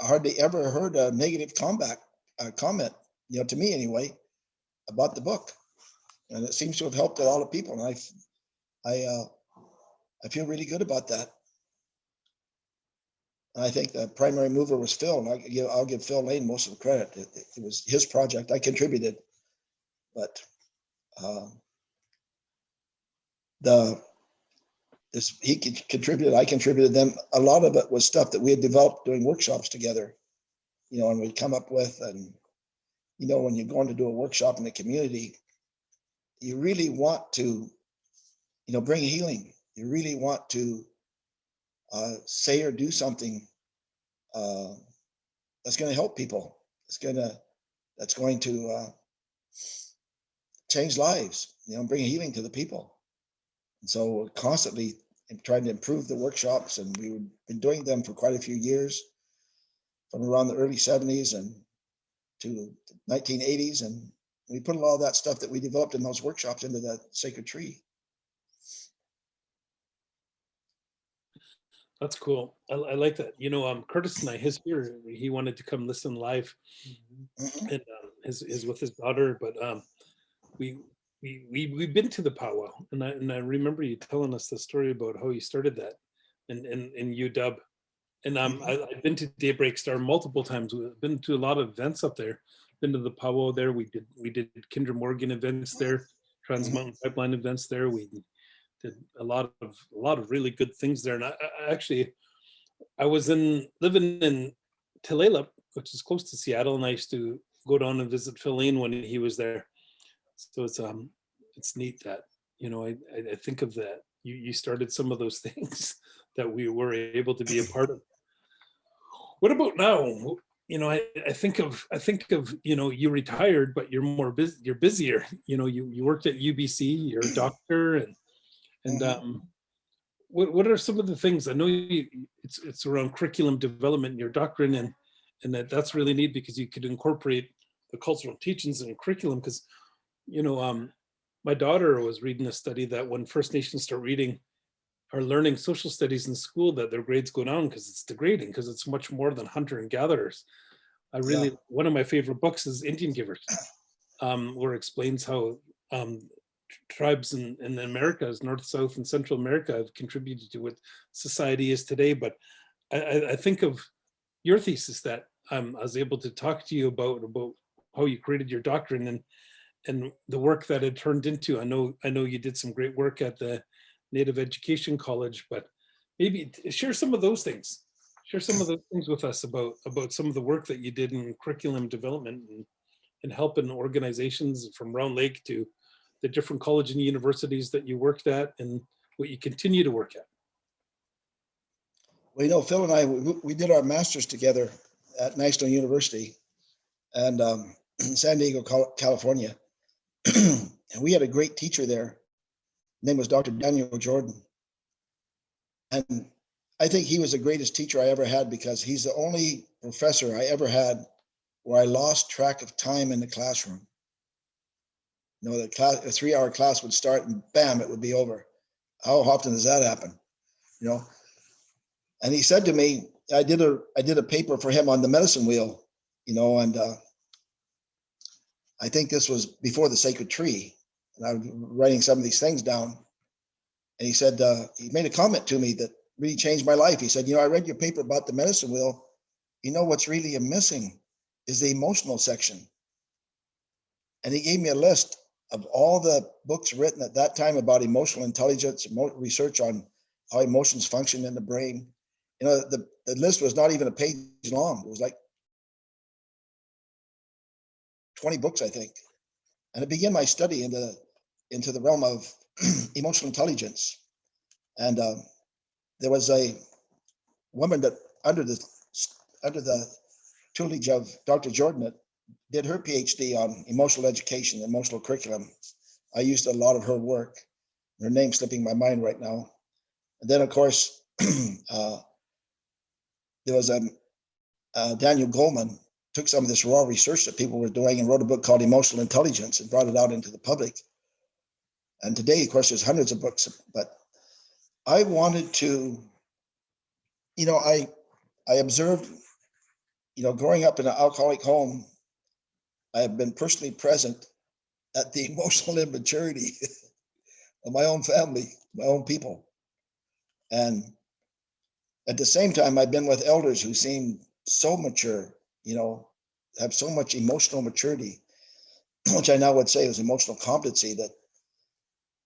hardly ever heard a negative comment, to me anyway, about the book, and it seems to have helped a lot of people. And I feel really good about that. And I think the primary mover was Phil, and I'll give Phil Lane most of the credit. It was his project. I contributed, but he contributed. I contributed. Them. A lot of it was stuff that we had developed doing workshops together, and we'd come up with. And when you're going to do a workshop in the community, you really want to, bring healing. You really want to say or do something that's going to help people. That's going to change lives. Bring healing to the people. And so we're constantly trying to improve the workshops, and we've been doing them for quite a few years, from around the early 70s and to the 1980s. And we put a lot of that stuff that we developed in those workshops into that sacred tree. That's cool. I like that. Curtis and I, he wanted to come listen live, and his with his daughter, but we've been to the powwow, and I remember you telling us the story about how you started that in UW, and I've been to Daybreak Star multiple times. We've been to a lot of events up there. Been to the powwow there. We did Kinder Morgan events there, Trans Mountain Pipeline events there. We did a lot of really good things there. And I was living in Tulalip, which is close to Seattle, and I used to go down and visit Phil Lane when he was there. So it's neat that I think of that. You started some of those things that we were able to be a part of. What about now? I think of you retired, but you're more busy. You're busier. You worked at UBC. You're a doctor, and what are some of the things? I know it's around curriculum development in your doctrine, and that's really neat because you could incorporate the cultural teachings in curriculum. Because my daughter was reading a study that when First Nations start reading or learning social studies in school, that their grades go down because it's degrading, because it's much more than hunter and gatherers. One of my favorite books is Indian Givers, where it explains how tribes in the Americas, North, South, and Central America, have contributed to what society is today. But I think of your thesis that I was able to talk to you about how you created your doctrine and the work that it turned into. I know you did some great work at the Native Education College, but maybe share some of those things. Share some of those things with us about some of the work that you did in curriculum development and helping organizations from Round Lake to the different colleges and universities that you worked at and what you continue to work at. Well, Phil and I, we did our master's together at National University and in San Diego, California. And we had a great teacher there. His name was Dr. Daniel Jordan. And I think he was the greatest teacher I ever had, because he's the only professor I ever had where I lost track of time in the classroom. A 3-hour class would start and bam, it would be over. How often does that happen? And he said to me, I did a paper for him on the medicine wheel, and I think this was before the sacred tree, and I was writing some of these things down. And he said, he made a comment to me that really changed my life. He said, I read your paper about the medicine wheel. What's really missing is the emotional section. And he gave me a list of all the books written at that time about emotional intelligence, research on how emotions function in the brain. The list was not even a page long. It was like 20 books, I think. And I began my study into the realm of emotional intelligence. And there was a woman that under the tutelage of Dr. Jordan that did her PhD on emotional education, emotional curriculum. I used a lot of her work. Her name's slipping my mind right now. And then, of course, there was Daniel Goleman took some of this raw research that people were doing and wrote a book called Emotional Intelligence and brought it out into the public. And today, of course, there's hundreds of books, but I wanted to, I observed, growing up in an alcoholic home, I have been personally present at the emotional immaturity of my own family, my own people. And at the same time, I've been with elders who seem so mature, have so much emotional maturity, which I now would say is emotional competency, that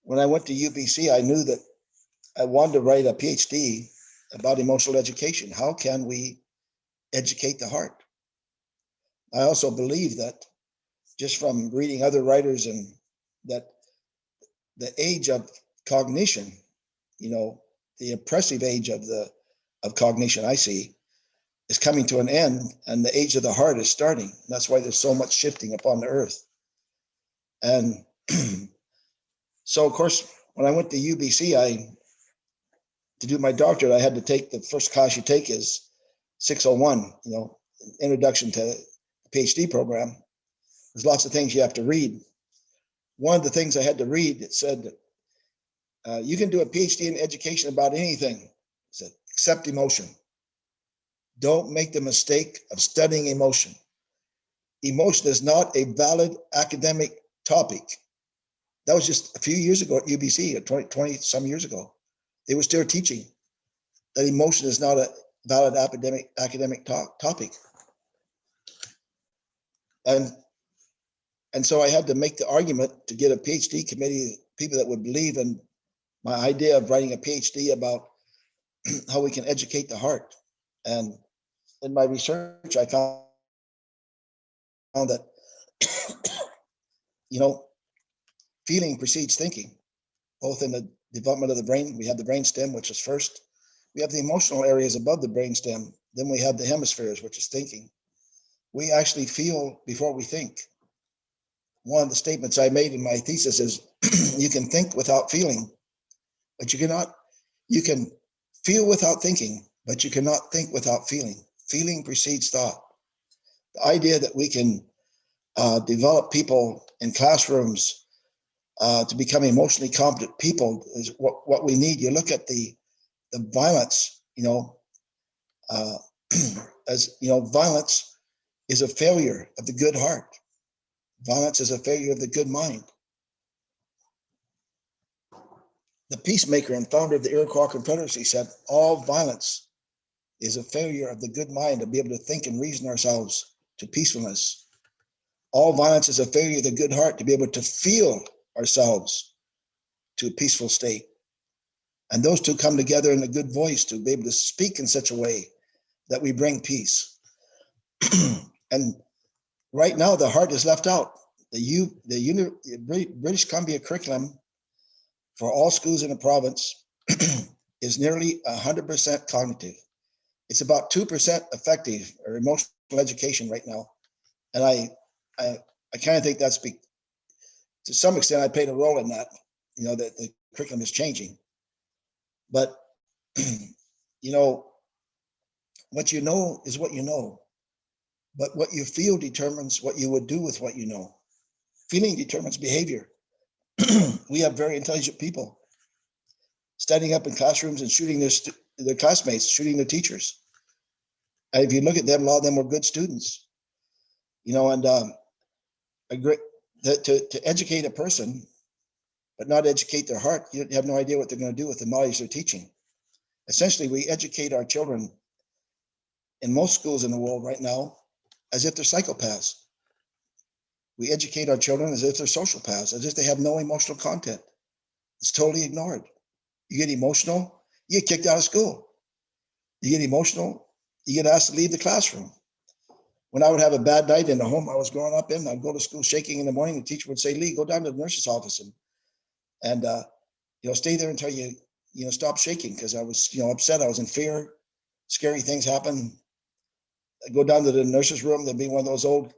when I went to UBC, I knew that I wanted to write a PhD about emotional education. How can we educate the heart? I also believe that just from reading other writers, and that the age of cognition, the oppressive age of cognition I see is coming to an end, and the age of the heart is starting. That's why there's so much shifting upon the earth. And so, of course, when I went to UBC, to do my doctorate, I had to take the first class you take is 601, introduction to the PhD program. There's lots of things you have to read. One of the things I had to read, it said, you can do a PhD in education about anything. It said, except emotion. Don't make the mistake of studying emotion. Emotion is not a valid academic topic. That was just a few years ago at UBC, 20 some years ago. They were still teaching that emotion is not a valid academic topic. And so I had to make the argument to get a PhD committee, people that would believe in my idea of writing a PhD about how we can educate the heart. And in my research, I found that, feeling precedes thinking, both in the development of the brain. We have the brain stem, which is first. We have the emotional areas above the brain stem. Then we have the hemispheres, which is thinking. We actually feel before we think. One of the statements I made in my thesis is, you can think without feeling, but you cannot. You can feel without thinking, but you cannot think without feeling. Feeling precedes thought. The idea that we can develop people in classrooms to become emotionally competent people is what we need. You look at the violence, violence is a failure of the good heart. Violence is a failure of the good mind. The peacemaker and founder of the Iroquois Confederacy said, all violence is a failure of the good mind to be able to think and reason ourselves to peacefulness. All violence is a failure of the good heart to be able to feel ourselves to a peaceful state. And those two come together in a good voice to be able to speak in such a way that we bring peace. And right now, the heart is left out. The British Columbia curriculum for all schools in the province is nearly 100% cognitive. It's about 2% affective or emotional education right now. And I kind of think that's to some extent, I played a role in that, that the curriculum is changing. But, what you know is what you know. But what you feel determines what you would do with what you know. Feeling determines behavior. We have very intelligent people standing up in classrooms and shooting their classmates, shooting their teachers. And if you look at them, a lot of them were good students. To educate a person, but not educate their heart, you have no idea what they're going to do with the knowledge they're teaching. Essentially, we educate our children in most schools in the world right now as if they're psychopaths. We educate our children as if they're sociopaths, as if they have no emotional content. It's totally ignored. You get emotional, you get kicked out of school. You get emotional, you get asked to leave the classroom. When I would have a bad night in the home I was growing up in, I'd go to school shaking in the morning. The teacher would say, Lee, go down to the nurse's office and stay there until you stop shaking, because I was, upset. I was in fear. Scary things happen. I'd go down to the nurse's room. There'd be one of those old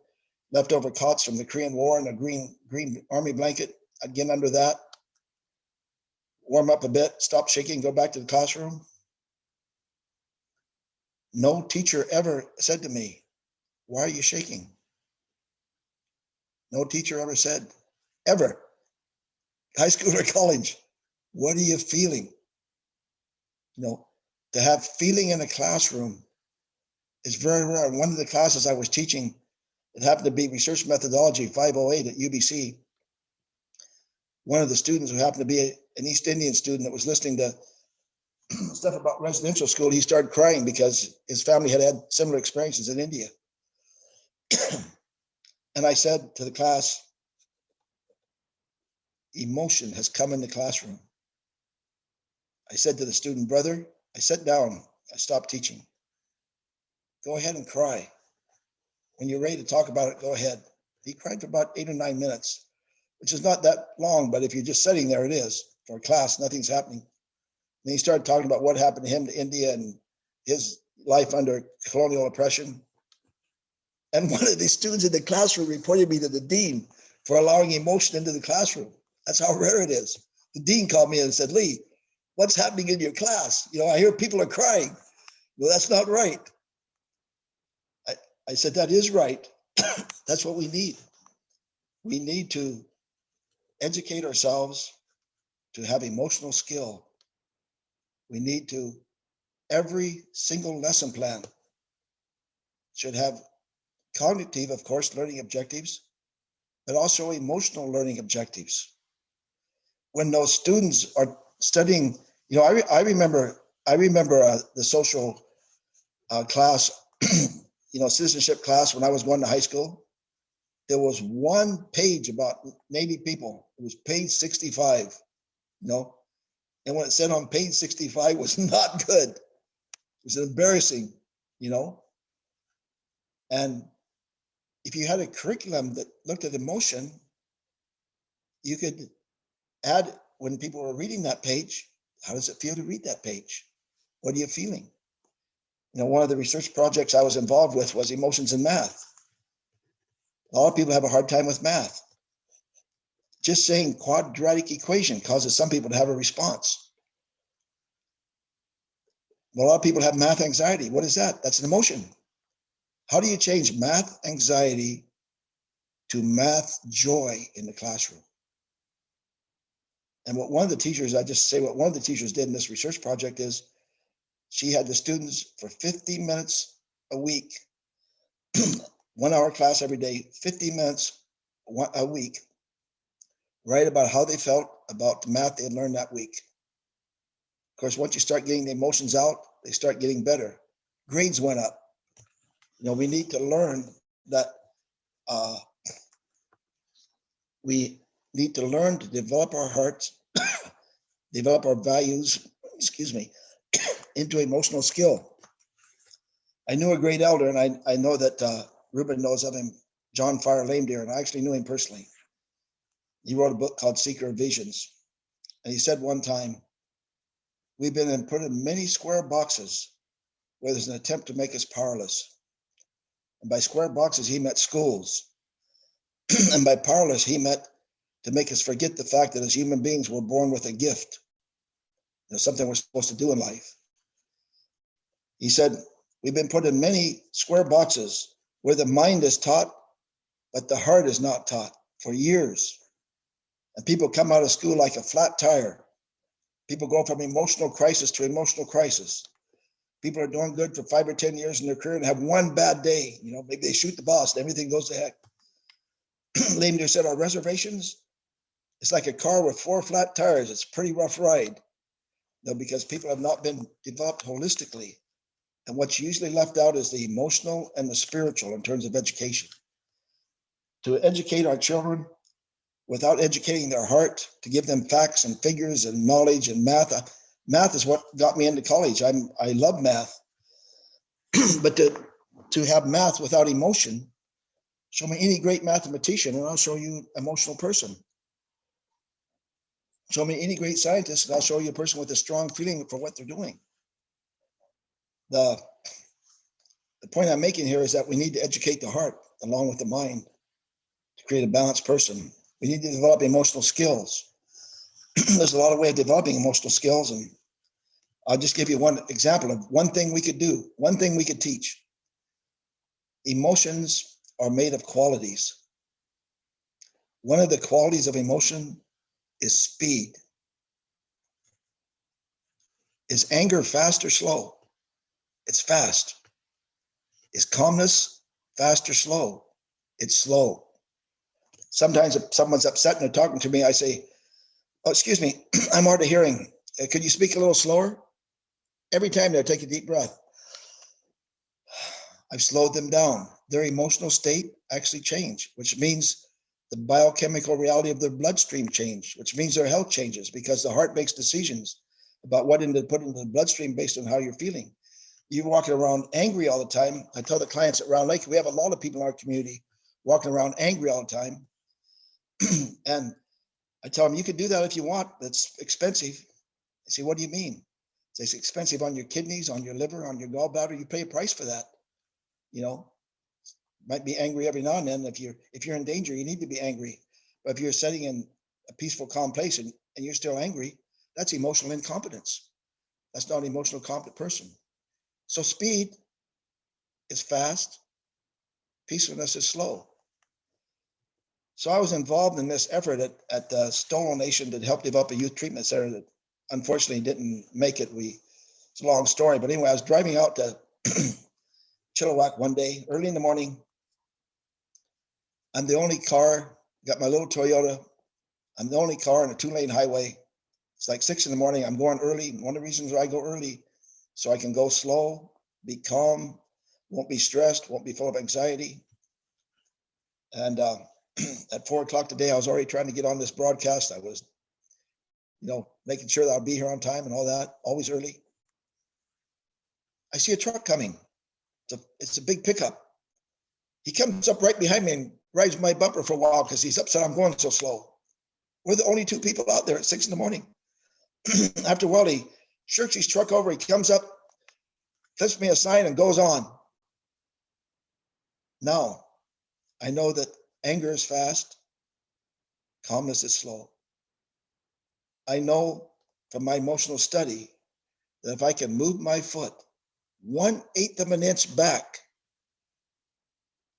leftover cots from the Korean War and a green army blanket. I'd get under that, warm up a bit, stop shaking, go back to the classroom. No teacher ever said to me, "Why are you shaking?" No teacher ever said, ever, high school or college, "What are you feeling?" You know, to have feeling in a classroom is very rare. One of the classes I was teaching, it happened to be research methodology 508 at UBC. One of the students, who happened to be an East Indian student that was listening to stuff about residential school, he started crying because his family had had similar experiences in India. And I said to the class, emotion has come in the classroom. I said to the student, "Brother," I sat down, I stopped teaching. "Go ahead and cry. When you're ready to talk about it, go ahead." He cried for about 8 or 9 minutes, which is not that long, but if you're just sitting there, it is. For a class, nothing's happening. And he started talking about what happened to him to India and his life under colonial oppression. And one of the students in the classroom reported me to the dean for allowing emotion into the classroom. That's how rare it is. The dean called me and said, "Lee, what's happening in your class? You know, I hear people are crying." "Well, that's not right." I said, "That is right." That's what we need. We need to educate ourselves to have emotional skill. We need to, every single lesson plan should have cognitive, of course, learning objectives, but also emotional learning objectives. When those students are studying, you know, I remember the social class, you know, citizenship class when I was going to high school. There was one page about Native people. It was page 65, you know, and what it said on page 65 was not good. It was embarrassing, you know. And if you had a curriculum that looked at emotion, you could add, when people were reading that page, how does it feel to read that page? What are you feeling? You know, one of the research projects I was involved with was emotions in math. A lot of people have a hard time with math. Just saying quadratic equation causes some people to have a response. Well, a lot of people have math anxiety. What is that? That's an emotion. How do you change math anxiety to math joy in the classroom? And what one of the teachers, I just say what one of the teachers did in this research project is she had the students for 50 minutes a week, 1 hour class every day, 50 minutes a week, write about how they felt about the math they had learned that week. Of course, once you start getting the emotions out, they start getting better. Grades went up. You know, we need to learn that we need to learn to develop our hearts, develop our values, into emotional skill. I knew a great elder, and I know that Ruben knows of him, John Fire Lame Deer, and I actually knew him personally. He wrote a book called Seeker of Visions. And he said one time, "We've been put in many square boxes where there's an attempt to make us powerless." And by square boxes, he meant schools. And by powerless, he meant to make us forget the fact that as human beings, we're born with a gift. You know, something we're supposed to do in life. He said, "We've been put in many square boxes where the mind is taught, but the heart is not taught for years. And people come out of school like a flat tire. People go from emotional crisis to emotional crisis. People are doing good for 5 or 10 years in their career and have one bad day. You know, maybe they shoot the boss and everything goes to heck." Lame Deer said, "Our reservations, it's like a car with 4 flat tires. It's a pretty rough ride." You know, because people have not been developed holistically. And what's usually left out is the emotional and the spiritual in terms of education. To educate our children without educating their heart, to give them facts and figures and knowledge and math. Math is what got me into college. I love math. But to have math without emotion, show me any great mathematician and I'll show you an emotional person. Show me any great scientist and I'll show you a person with a strong feeling for what they're doing. The point I'm making here is that we need to educate the heart along with the mind to create a balanced person. We need to develop emotional skills. There's a lot of ways of developing emotional skills, and I'll just give you one example of one thing we could do, one thing we could teach. Emotions are made of qualities. One of the qualities of emotion is speed. Is anger fast or slow? It's fast. Is calmness fast or slow? It's slow. Sometimes if someone's upset and they're talking to me, I say, oh, excuse me, I'm hard of hearing. Could you speak a little slower? Every time they take a deep breath. I've slowed them down. Their emotional state actually changed, which means the biochemical reality of their bloodstream changed, which means their health changes because the heart makes decisions about what to put into the bloodstream based on how you're feeling. You're walking around angry all the time. I tell the clients at Round Lake, we have a lot of people in our community walking around angry all the time. And I tell them, you can do that if you want. That's expensive. I say, what do you mean? It's expensive on your kidneys, on your liver, on your gallbladder. You pay a price for that. You know, might be angry every now and then. If you're in danger, you need to be angry. But if you're sitting in a peaceful, calm place and you're still angry, that's emotional incompetence. That's not an emotional competent person. So speed is fast, peacefulness is slow. So I was involved in this effort at Stonewall Nation to help develop a youth treatment center that unfortunately didn't make it. It's a long story, but anyway, I was driving out to Chilliwack one day, early in the morning. I'm the only car, got my little Toyota. I'm the only car on a 2-lane highway. It's like 6 in the morning. I'm going early. One of the reasons why I go early, so I can go slow, be calm, won't be stressed, won't be full of anxiety. And at 4 o'clock today, I was already trying to get on this broadcast. I was, making sure that I'll be here on time and all that, always early. I see a truck coming. It's a big pickup. He comes up right behind me and rides my bumper for a while because he's upset I'm going so slow. We're the only 2 people out there at 6 in the morning. After a while, he shirks his truck over. He comes up, flips me a sign and goes on. Now, I know that anger is fast, calmness is slow. I know from my emotional study that if I can move my foot 1/8 of an inch back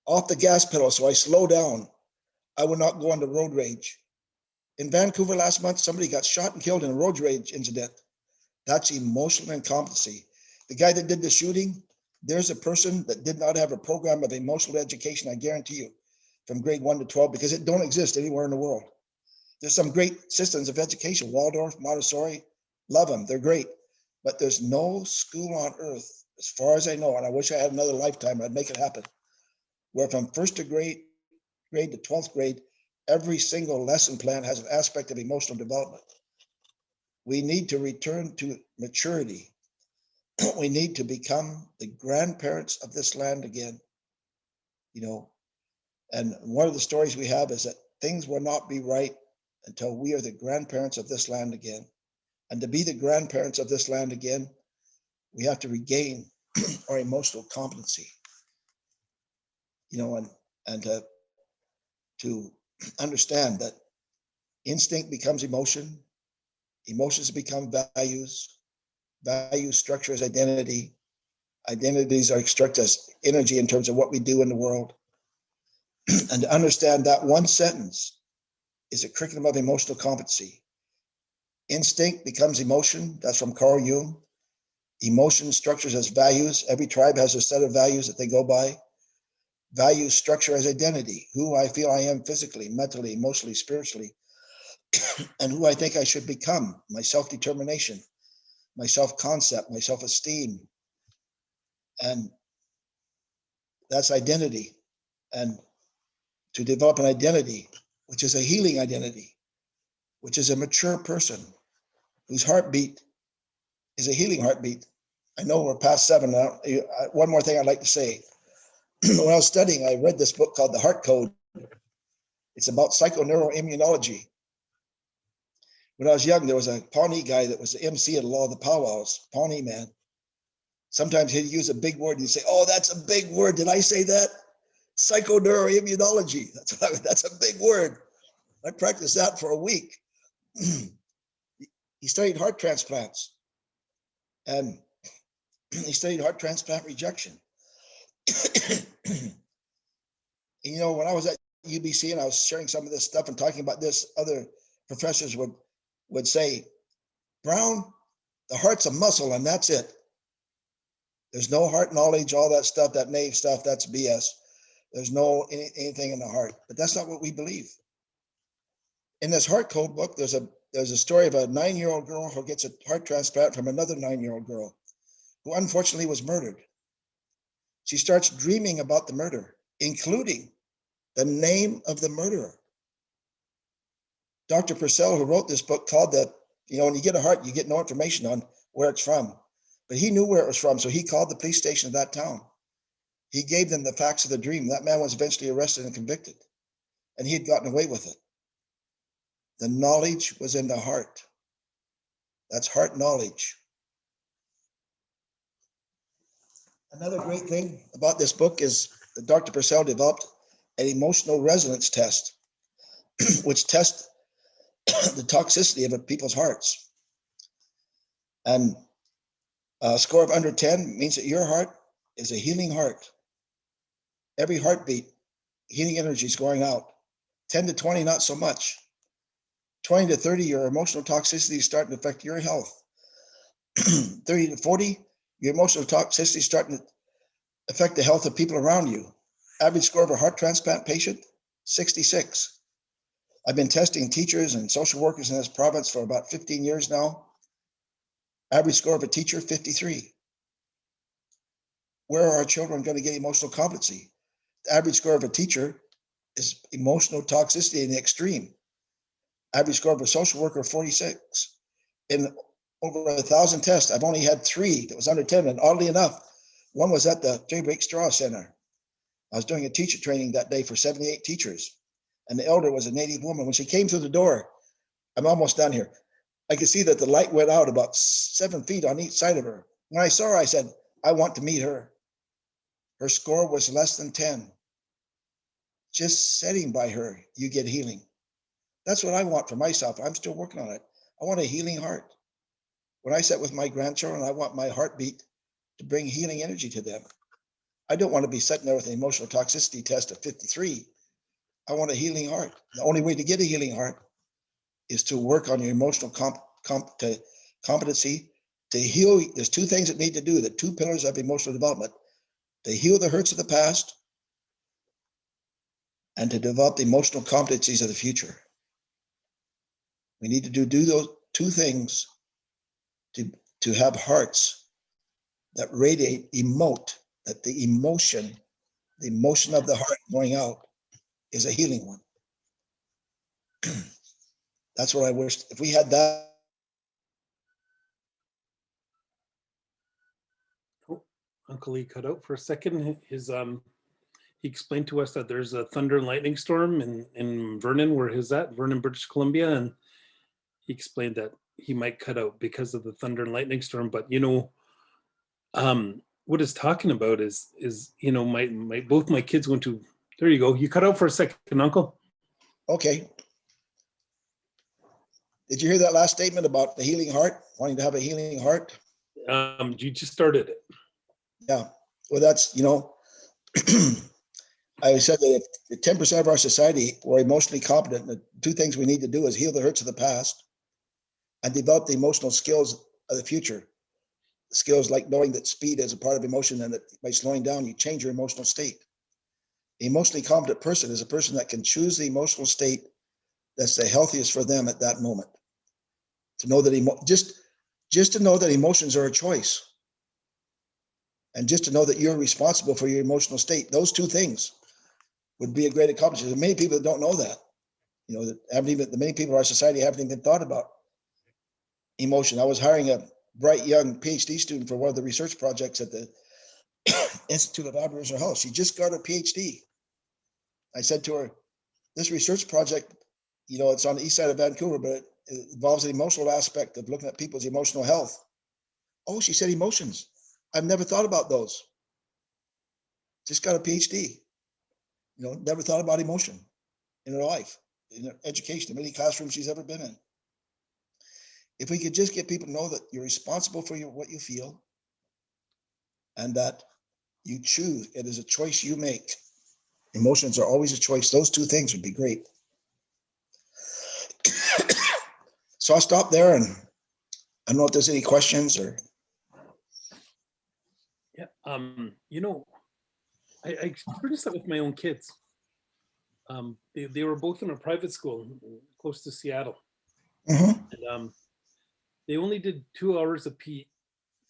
off the gas pedal so I slow down, I will not go into road rage. In Vancouver last month, somebody got shot and killed in a road rage incident. That's emotional incompetency. The guy that did the shooting, there's a person that did not have a program of emotional education, I guarantee you, from grade 1 to 12, because it don't exist anywhere in the world. There's some great systems of education, Waldorf, Montessori, love them, they're great. But there's no school on earth, as far as I know, and I wish I had another lifetime, I'd make it happen, where from 1st grade to 12th grade, every single lesson plan has an aspect of emotional development. We need to return to maturity. We need to become the grandparents of this land again. And one of the stories we have is that things will not be right until we are the grandparents of this land again. And to be the grandparents of this land again, we have to regain our emotional competency. And to understand that instinct becomes emotion, emotions become values, values structure as identity, identities are structured as energy in terms of what we do in the world. And to understand that one sentence is a curriculum of emotional competency. Instinct becomes emotion, that's from Carl Jung. Emotion structures as values, every tribe has a set of values that they go by. Values structure as identity, who I feel I am physically, mentally, emotionally, spiritually, and who I think I should become, my self-determination, my self-concept, my self-esteem. And that's identity. And to develop an identity, which is a healing identity, which is a mature person whose heartbeat is a healing heartbeat. I know we're past 7 now. One more thing I'd like to say. When I was studying, I read this book called The Heart Code. It's about psychoneuroimmunology. When I was young, there was a Pawnee guy that was the MC at a lot of the powwows, Pawnee man. Sometimes he'd use a big word and he'd say, oh, that's a big word. Did I say that? Psychoneuroimmunology. That's a big word. I practiced that for a week. He studied heart transplants and he studied heart transplant rejection. And, you know, when I was at UBC and I was sharing some of this stuff and talking about this, other professors would say, Brown, the heart's a muscle and that's it. There's no heart knowledge, all that stuff, that naive stuff, that's BS. There's no anything in the heart, but that's not what we believe. In this heart code book, there's a story of a 9-year-old girl who gets a heart transplant from another 9-year-old girl who unfortunately was murdered. She starts dreaming about the murder, including the name of the murderer. Dr. Purcell, who wrote this book, called that, you know, when you get a heart, you get no information on where it's from. But he knew where it was from, so he called the police station of that town. He gave them the facts of the dream. That man was eventually arrested and convicted, and he had gotten away with it. The knowledge was in the heart. That's heart knowledge. Another great thing about this book is that Dr. Purcell developed an emotional resonance test, which tests the toxicity of people's hearts. And a score of under 10 means that your heart is a healing heart. Every heartbeat, healing energy is going out. 10 to 20, not so much. 20 to 30, your emotional toxicity is starting to affect your health. 30 to 40, your emotional toxicity is starting to affect the health of people around you. Average score of a heart transplant patient, 66. I've been testing teachers and social workers in this province for about 15 years now. Average score of a teacher, 53. Where are our children going to get emotional competency? The average score of a teacher is emotional toxicity in the extreme. Average score of a social worker, 46. In over 1,000 tests, I've only had 3 that was under 10. And oddly enough, one was at the Jaybreak Straw Center. I was doing a teacher training that day for 78 teachers. And the elder was a Native woman. When she came through the door, I'm almost done here. I could see that the light went out about 7 feet on each side of her. When I saw her, I said, I want to meet her. Her score was less than 10. Just sitting by her, you get healing. That's what I want for myself. I'm still working on it. I want a healing heart. When I sit with my grandchildren, I want my heartbeat to bring healing energy to them. I don't want to be sitting there with an emotional toxicity test of 53. I want a healing heart. The only way to get a healing heart is to work on your emotional competency to heal. There's 2 things that need to do, the 2 pillars of emotional development, to heal the hurts of the past and to develop the emotional competencies of the future. We need to do those 2 things to have hearts that radiate, emote, that the emotion of the heart going out is a healing one. That's what I wish. If we had that. Oh, Uncle Lee cut out for a second. He explained to us that there's a thunder and lightning storm in Vernon, where he's at, Vernon, British Columbia, and he explained that he might cut out because of the thunder and lightning storm. But you know, what he's talking about is you know, both my kids went to. There you go. You cut out for a second, Uncle. Okay. Did you hear that last statement about the healing heart, wanting to have a healing heart? You just started it. Yeah. Well, that's, you know, I said that if 10% of our society were emotionally competent, the 2 things we need to do is heal the hurts of the past and develop the emotional skills of the future. Skills like knowing that speed is a part of emotion and that by slowing down, you change your emotional state. The emotionally competent person is a person that can choose the emotional state that's the healthiest for them at that moment. To know that just to know that emotions are a choice. And just to know that you're responsible for your emotional state. Those 2 things would be a great accomplishment. Many people don't know that. You know, that many people in our society haven't even thought about emotion. I was hiring a bright young PhD student for one of the research projects at the Institute of Aboriginal Health. She just got her PhD. I said to her, this research project, you know, it's on the east side of Vancouver, but it involves the emotional aspect of looking at people's emotional health. Oh, she said emotions. I've never thought about those. Just got a PhD. You know, never thought about emotion in her life, in her education, in any classroom she's ever been in. If we could just get people to know that you're responsible for what you feel and that you choose, it is a choice you make. Emotions are always a choice. Those two things would be great. So I'll stop there, and I don't know if there's any questions or. Yeah, you know, I experienced that with my own kids. They were both in a private school close to Seattle. Mhm. And they only did 2 hours of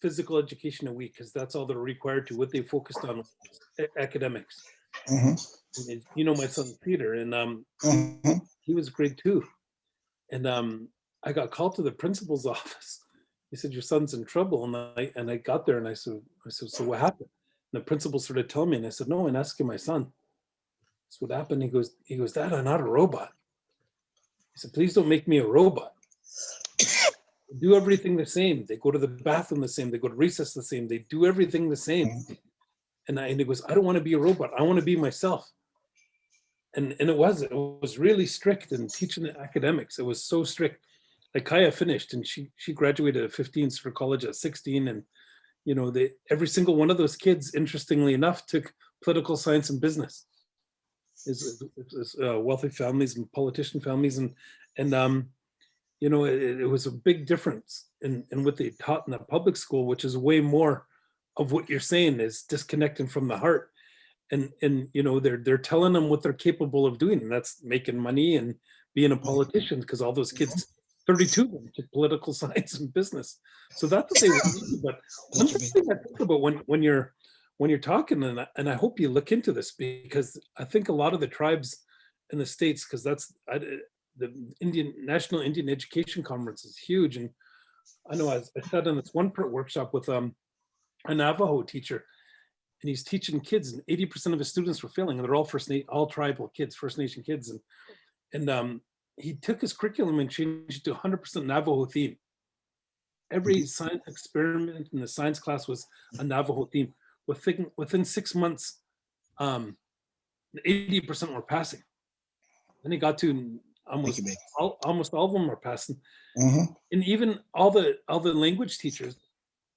physical education a week because that's all they're required to. What they focused on was academics. Mhm. And you know, my son Peter, and Mhm. he was grade 2. And I got called to the principal's office. He said, "Your son's in trouble." And I got there and I said, "So what happened?" And the principal started telling me, and I said, "No, I'm asking my son." That's what happened. He goes, "Dad, I'm not a robot." He said, "Please don't make me a robot." They do everything the same. They go to the bathroom the same. They go to recess the same. They do everything the same. And he goes, "I don't want to be a robot. I want to be myself." And it was really strict in teaching the academics. It was so strict. Like Kaya finished, and she graduated at 15, started college at 16, and you know, every single one of those kids, interestingly enough, took political science and business. Is wealthy families and politician families, and you know, it was a big difference in what they taught in the public school, which is way more of what you're saying is disconnecting from the heart. And you know, they're telling them what they're capable of doing, and that's making money and being a politician, because all those kids, 32 of them, took political science and business. So that's what they were doing. But one thing I think about when you're talking, and I hope you look into this, because I think a lot of the tribes in the States, because that's the National Indian Education Conference is huge. And I know I sat in this one workshop with a Navajo teacher, and he's teaching kids, and 80% of his students were failing, and they're all tribal kids, First Nation kids. And he took his curriculum and changed it to 100% Navajo theme. Every science experiment in the science class was a Navajo theme. Within 6 months, 80% were passing. Then he got to almost all of them were passing. Mhm. And even all the language teachers,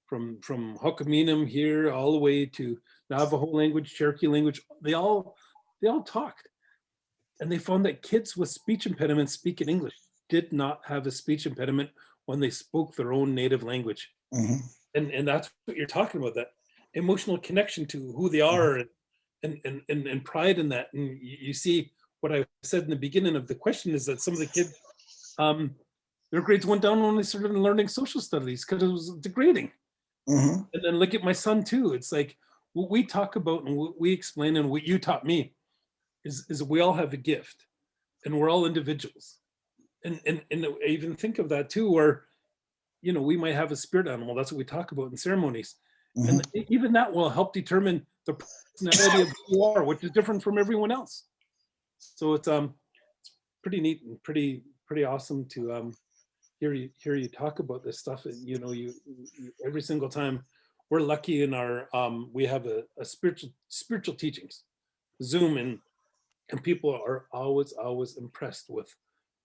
from Hokaminam here all the way to Navajo language, Cherokee language, they all talked. And they found that kids with speech impediments speaking English did not have a speech impediment when they spoke their own native language. Mhm. And that's what you're talking about, that emotional connection to who they are, and pride in that. And you see what I said in the beginning of the question is that some of the kids, their grades went down when they started learning social studies because it was degrading. Mhm. And then look at my son too. It's like what we talk about and what we explain and what you taught me is we all have a gift, and we're all individuals. And I even think of that too, where you know, we might have a spirit animal. That's what we talk about in ceremonies. And even that will help determine the personality of who you are, which is different from everyone else. So it's pretty neat and pretty awesome to hear you talk about this stuff. And you know, you every single time, we're lucky in our we have a spiritual teachings Zoom, and people are always impressed with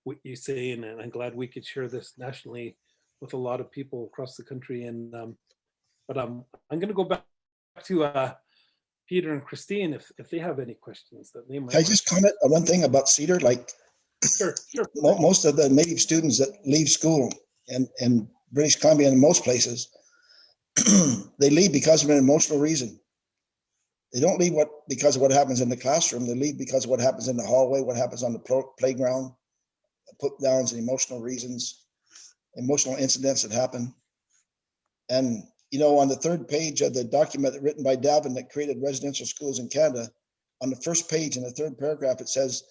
what you say, and I'm glad we could share this nationally with a lot of people across the country. And but I'm going to go back to Peter and Christine if they have any questions that they might. Can I just comment on one thing about Cedar? Like, Sure. most of the Native students that leave school in British Columbia and most places, they leave because of an emotional reason. They don't leave because of what happens in the classroom. They leave because of what happens in the hallway, what happens on the playground, put downs and emotional reasons, emotional incidents that happen. And, you know, on the 3rd page of the document written by Davin that created residential schools in Canada, on the 1st page in the 3rd paragraph, it says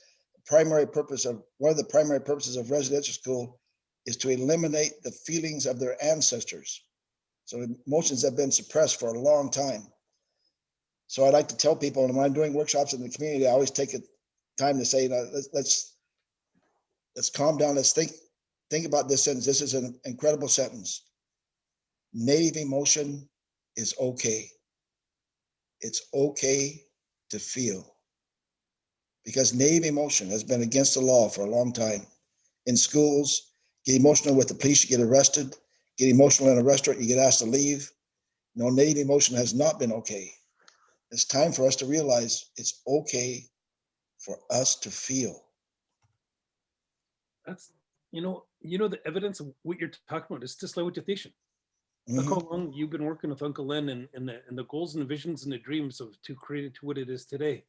one of the primary purposes of residential school is to eliminate the feelings of their ancestors. So emotions have been suppressed for a long time. So I like to tell people, and when I'm doing workshops in the community, I always take time to say, let's calm down. Let's think about this sentence. This is an incredible sentence. Native emotion is okay. It's okay to feel. Because native emotion has been against the law for a long time. In schools, get emotional with the police, you get arrested. Get emotional in a restaurant, you get asked to leave. No, native emotion has not been okay. It's time for us to realize it's okay for us to feel. That's, the evidence of what you're talking about is just like what you're teaching. Look Mhm. how long you've been working with Uncle Len and the goals and the visions and the dreams of to create it to what it is today.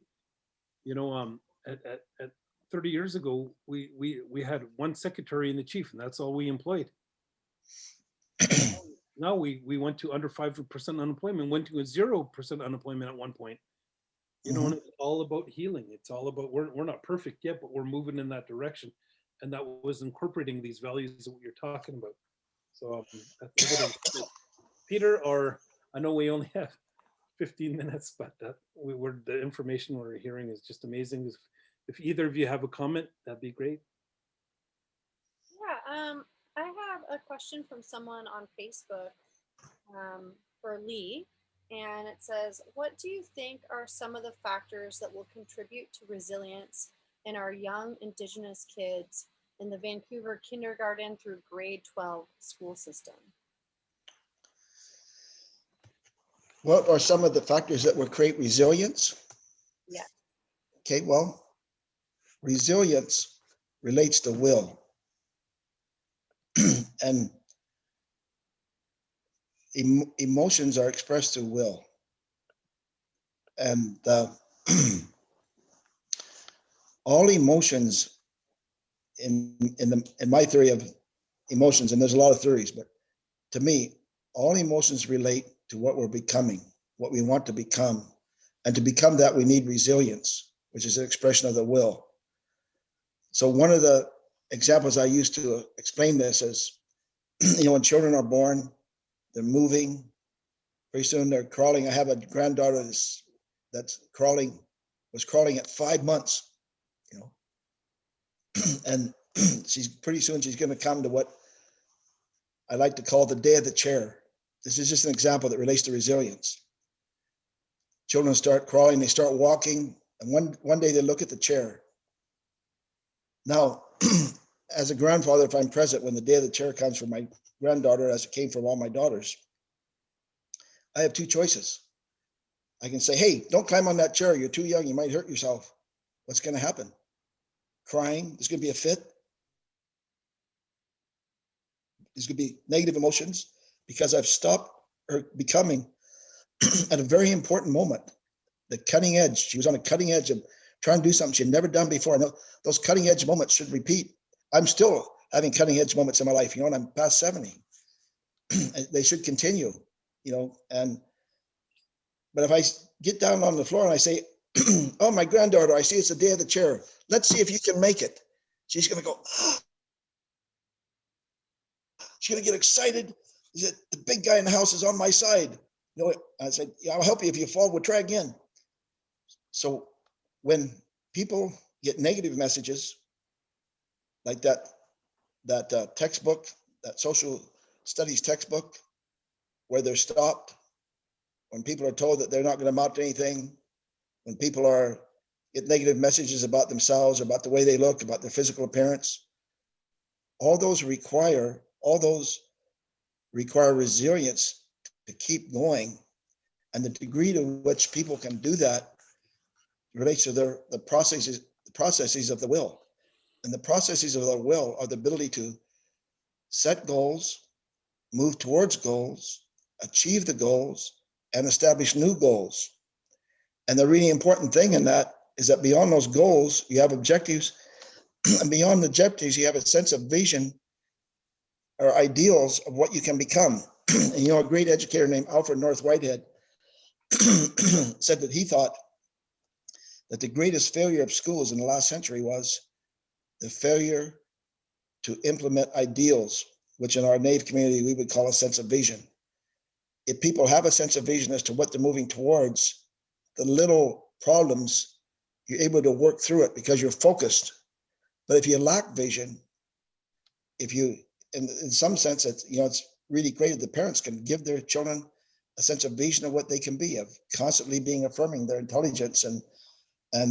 At 30 years ago, we had one secretary and the chief, and that's all we employed. Now we went to under 5% unemployment, went to a 0% unemployment at one point. And it's all about healing. It's all about, we're not perfect yet, but we're moving in that direction. And that was incorporating these values of what you're talking about. So that's evidence. Peter, or I know we only have 15 minutes, but the information we're hearing is just amazing. If either of you have a comment, that'd be great. Yeah, I have a question from someone on Facebook for Lee, and it says, what do you think are some of the factors that will contribute to resilience in our young Indigenous kids in the Vancouver kindergarten through grade 12 school system? What are some of the factors that will create resilience? Yeah. Okay, well, resilience relates to will. And emotions are expressed through will. And all emotions in my theory of emotions, and there's a lot of theories, but to me, all emotions relate to what we're becoming, what we want to become. And to become that, we need resilience, which is an expression of the will. So one of the examples I use to explain this is, when children are born, they're moving. Pretty soon they're crawling. I have a granddaughter that's was crawling at 5 months, and pretty soon she's going to come to what I like to call the day of the chair. This is just an example that relates to resilience. Children start crawling, they start walking, and one day they look at the chair. Now, as a grandfather, if I'm present when the day of the chair comes for my granddaughter, as it came from all my daughters, I have two choices. I can say, hey, don't climb on that chair. You're too young. You might hurt yourself. What's going to happen? Crying. There's going to be a fit. There's going to be negative emotions because I've stopped her becoming at a very important moment. The cutting edge. She was on a cutting edge of trying to do something she'd never done before. I know those cutting edge moments should repeat. I'm still having cutting edge moments in my life, and I'm past 70. They should continue, but if I get down on the floor and I say, oh, my granddaughter, I see it's the day of the chair. Let's see if you can make it. She's going to go, oh. She's going to get excited. The big guy in the house is on my side. I said, yeah, I'll help you. If you fall, we'll try again. So when people get negative messages like that textbook, that social studies textbook, where they're stopped, when people are told that they're not going to amount to anything, when people get negative messages about themselves, about the way they look, about their physical appearance, all those require resilience to keep going. And the degree to which people can do that relates to the processes of the will. And the processes of the will are the ability to set goals, move towards goals, achieve the goals, and establish new goals. And the really important thing in that is that beyond those goals, you have objectives, and beyond the objectives, you have a sense of vision or ideals of what you can become. And a great educator named Alfred North Whitehead said that he thought that the greatest failure of schools in the last century was the failure to implement ideals, which in our Native community, we would call a sense of vision. If people have a sense of vision as to what they're moving towards, the little problems, you're able to work through it because you're focused. But if you lack vision, in some sense, it's really great if the parents can give their children a sense of vision of what they can be, of constantly being affirming their intelligence and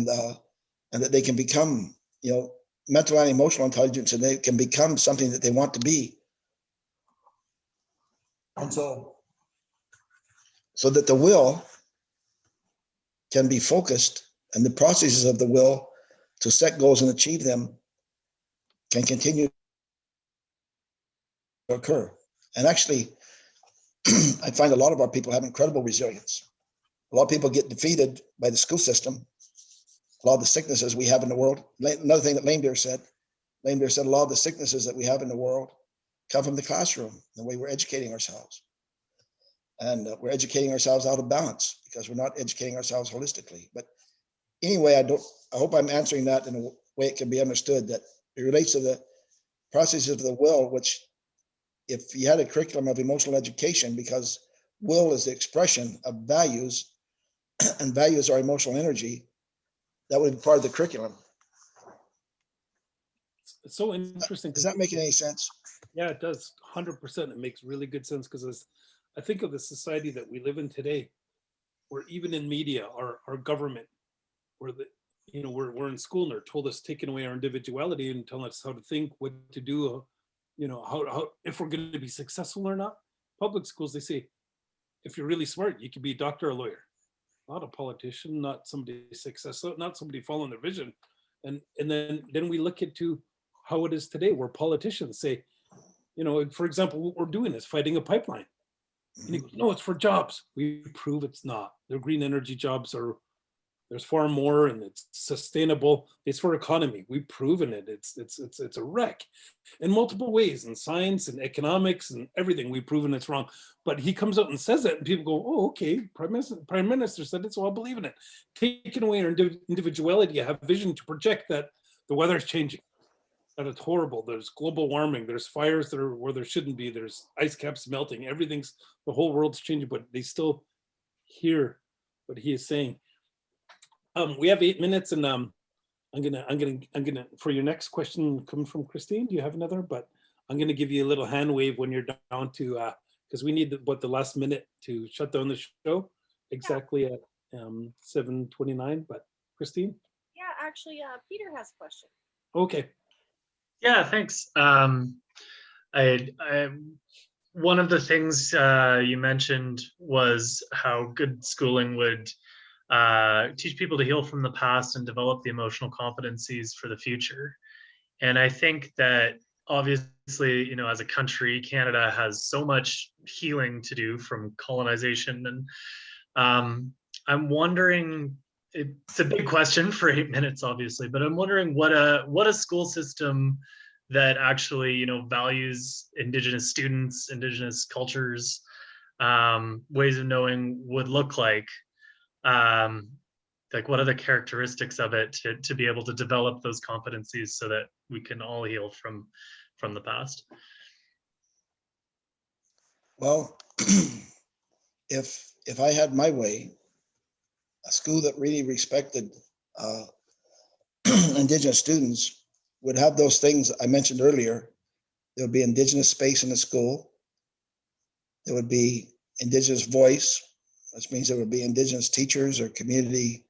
that they can become, you know, mental and emotional intelligence, and they can become something that they want to be. And so that the will can be focused, and the processes of the will to set goals and achieve them can continue to occur. And actually, I find a lot of our people have incredible resilience. A lot of people get defeated by the school system. A lot of the sicknesses we have in the world. Another thing that Lame Deer said a lot of the sicknesses that we have in the world come from the classroom, the way we're educating ourselves. And we're educating ourselves out of balance because we're not educating ourselves holistically. But anyway, I hope I'm answering that in a way it can be understood, that it relates to the processes of the will, which if you had a curriculum of emotional education, because will is the expression of values and values are emotional energy, that would be part of the curriculum. It's so interesting. Does that make any sense? Yeah, it does. 100%. It makes really good sense, because I think of the society that we live in today, where even in media, our government, where we're in school and they're told us, taking away our individuality and telling us how to think, what to do, how if we're going to be successful or not. Public schools, they say, if you're really smart, you could be a doctor or a lawyer, not a politician, not somebody successful, not somebody following their vision. And then we look into how it is today, where politicians say, for example, what we're doing is fighting a pipeline. And he goes, no, it's for jobs. We prove it's not. Their green energy jobs there's far more, and it's sustainable. It's for economy. We've proven it. It's a wreck in multiple ways, in science and economics and everything. We've proven it's wrong. But he comes out and says that, and people go, oh, okay, Prime Minister said it, so I'll believe in it. Taking away our individuality, have vision to project that the weather's changing, that it's horrible. There's global warming. There's fires that are where there shouldn't be. There's ice caps melting. The whole world's changing, but they still hear what he is saying. We have 8 minutes, and I'm gonna for your next question coming from Christine. Do you have another? But I'm gonna give you a little hand wave when you're down to because we need the last minute to shut down the show exactly at 7:29. But Christine? Yeah, actually, Peter has a question. Okay. Yeah, thanks. One of the things you mentioned was how good schooling would teach people to heal from the past and develop the emotional competencies for the future. And I think that obviously, as a country, Canada has so much healing to do from colonization. And I'm wondering, it's a big question for 8 minutes, obviously, but I'm wondering what a school system that actually, values Indigenous students, Indigenous cultures, ways of knowing would look like. What are the characteristics of it to be able to develop those competencies so that we can all heal from the past? Well, if I had my way, a school that really respected Indigenous students would have those things I mentioned earlier. There would be Indigenous space in the school. There would be Indigenous voice, which means there would be Indigenous teachers or community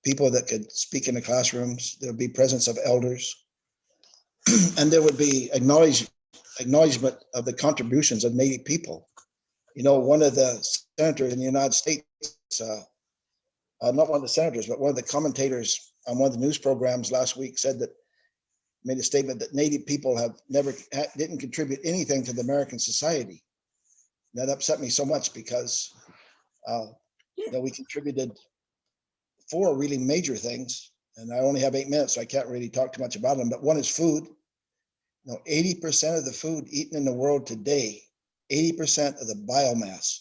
people that could speak in the classrooms. There would be presence of elders. And there would be acknowledgement of the contributions of Native people. One of the senators in the United States, not one of the senators, but one of the commentators on one of the news programs last week made a statement that Native people didn't contribute anything to the American society. That upset me so much because we contributed 4 really major things, and I only have 8 minutes, so I can't really talk too much about them. But one is food. 80% of the food eaten in the world today, 80% of the biomass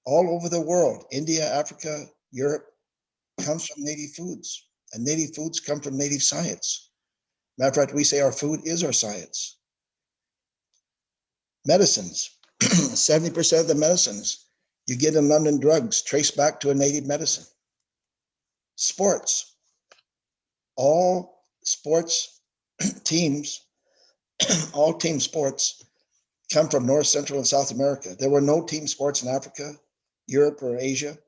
all over the world, India, Africa, Europe, comes from native foods, and native foods come from native science. Matter of fact, we say our food is our science. Medicines, 70% of the medicines you get in London drugs trace back to a native medicine. Sports, all sports teams, all team sports come from North, Central, and South America. There were no team sports in Africa. Europe or Asia.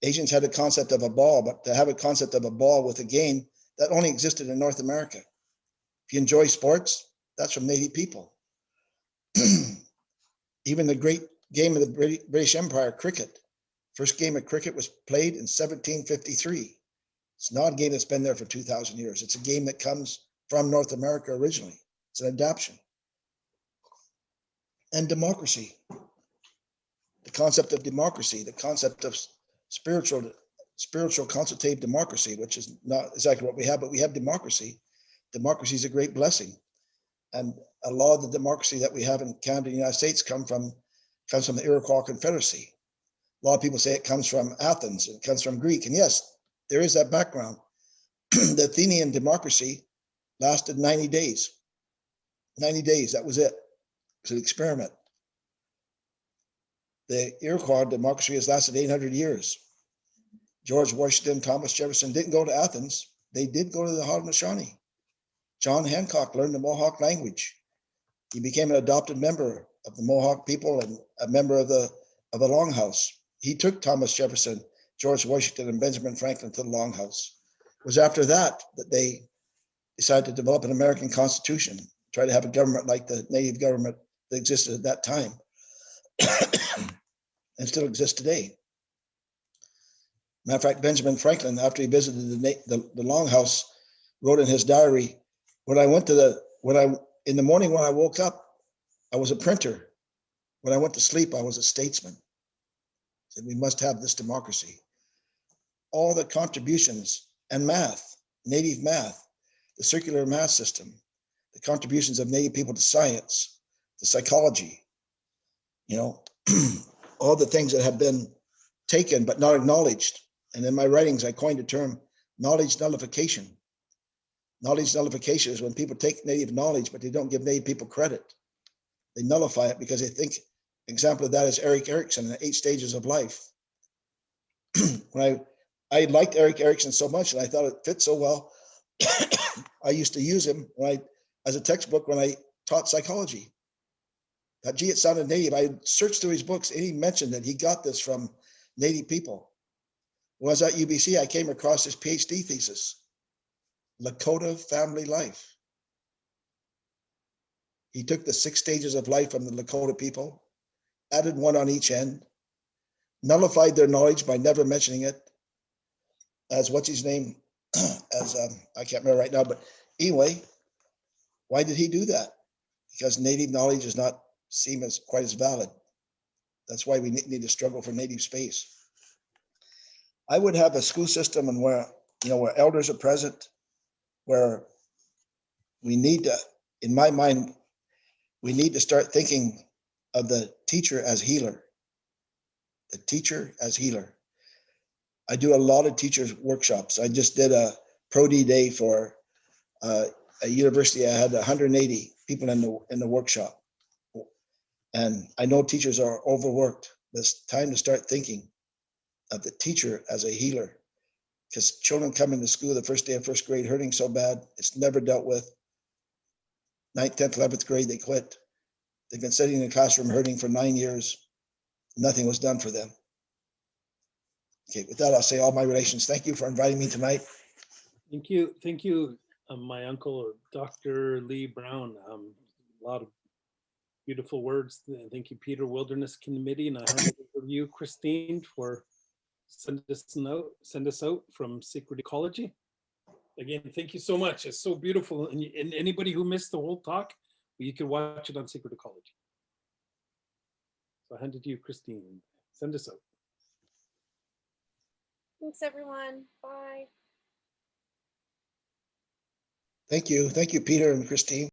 Asians had a concept of a ball, but to have a concept of a ball with a game, that only existed in North America. If you enjoy sports, that's from Native people. Even the great game of the British Empire, cricket. First game of cricket was played in 1753. It's not a game that's been there for 2,000 years. It's a game that comes from North America originally. It's an adaptation. And democracy. The concept of democracy, the concept of spiritual consultative democracy, which is not exactly what we have, but we have democracy. Democracy is a great blessing. And a lot of the democracy that we have in Canada and the United States comes from the Iroquois Confederacy. A lot of people say it comes from Athens, it comes from Greek. And yes, there is that background. The Athenian democracy lasted 90 days. 90 days, that was it. It's an experiment. The Iroquois democracy has lasted 800 years. George Washington, Thomas Jefferson didn't go to Athens. They did go to the Haudenosaunee. John Hancock learned the Mohawk language. He became an adopted member of the Mohawk people and a member of the Longhouse. He took Thomas Jefferson, George Washington, and Benjamin Franklin to the Longhouse. It was after that that they decided to develop an American Constitution, try to have a government like the Native government that existed at that time and still exists today. Matter of fact, Benjamin Franklin, after he visited the Longhouse, wrote in his diary, in the morning when I woke up, I was a printer. When I went to sleep, I was a statesman. He said, we must have this democracy. All the contributions and math, Native math, the circular math system, the contributions of Native people to science, to psychology, all the things that have been taken but not acknowledged. And in my writings, I coined the term knowledge nullification. Knowledge nullification is when people take Native knowledge, but they don't give Native people credit. They nullify it because they think, example of that is Erik Erikson, the 8 stages of life. When I liked Erik Erikson so much and I thought it fit so well, I used to use him as a textbook when I taught psychology. Gee, it sounded Native. I searched through his books and he mentioned that he got this from Native people. When I was at UBC, I came across his PhD thesis, Lakota family life. He took the 6 stages of life from the Lakota people, added 1 on each end, nullified their knowledge by never mentioning it, as what's his name, I can't remember right now, but anyway, why did he do that? Because Native knowledge does not seem as quite as valid. That's why we need to struggle for Native space. I would have a school system and where elders are present, where we need to, in my mind, we need to start thinking of the teacher as healer. The teacher as healer. I do a lot of teachers workshops. I just did a Pro-D day for a university. I had 180 people in the workshop. And I know teachers are overworked. It's time to start thinking of the teacher as a healer, because children come into school the first day of first grade hurting so bad, it's never dealt with. 9th, 10th, 11th grade, they quit. They've been sitting in the classroom hurting for 9 years. Nothing was done for them. Okay, with that, I'll say all my relations. Thank you for inviting me tonight. Thank you, my uncle, Dr. Lee Brown. A lot of beautiful words. Thank you, Peter, Wilderness Committee, and I hand it over to you, Christine, for send us out from Sacred Ecology. Again, thank you so much. It's so beautiful. And anybody who missed the whole talk, you can watch it on Sacred Ecology. So I hand it to you, Christine. Send us out. Thanks, everyone. Bye. Thank you. Thank you, Peter and Christine.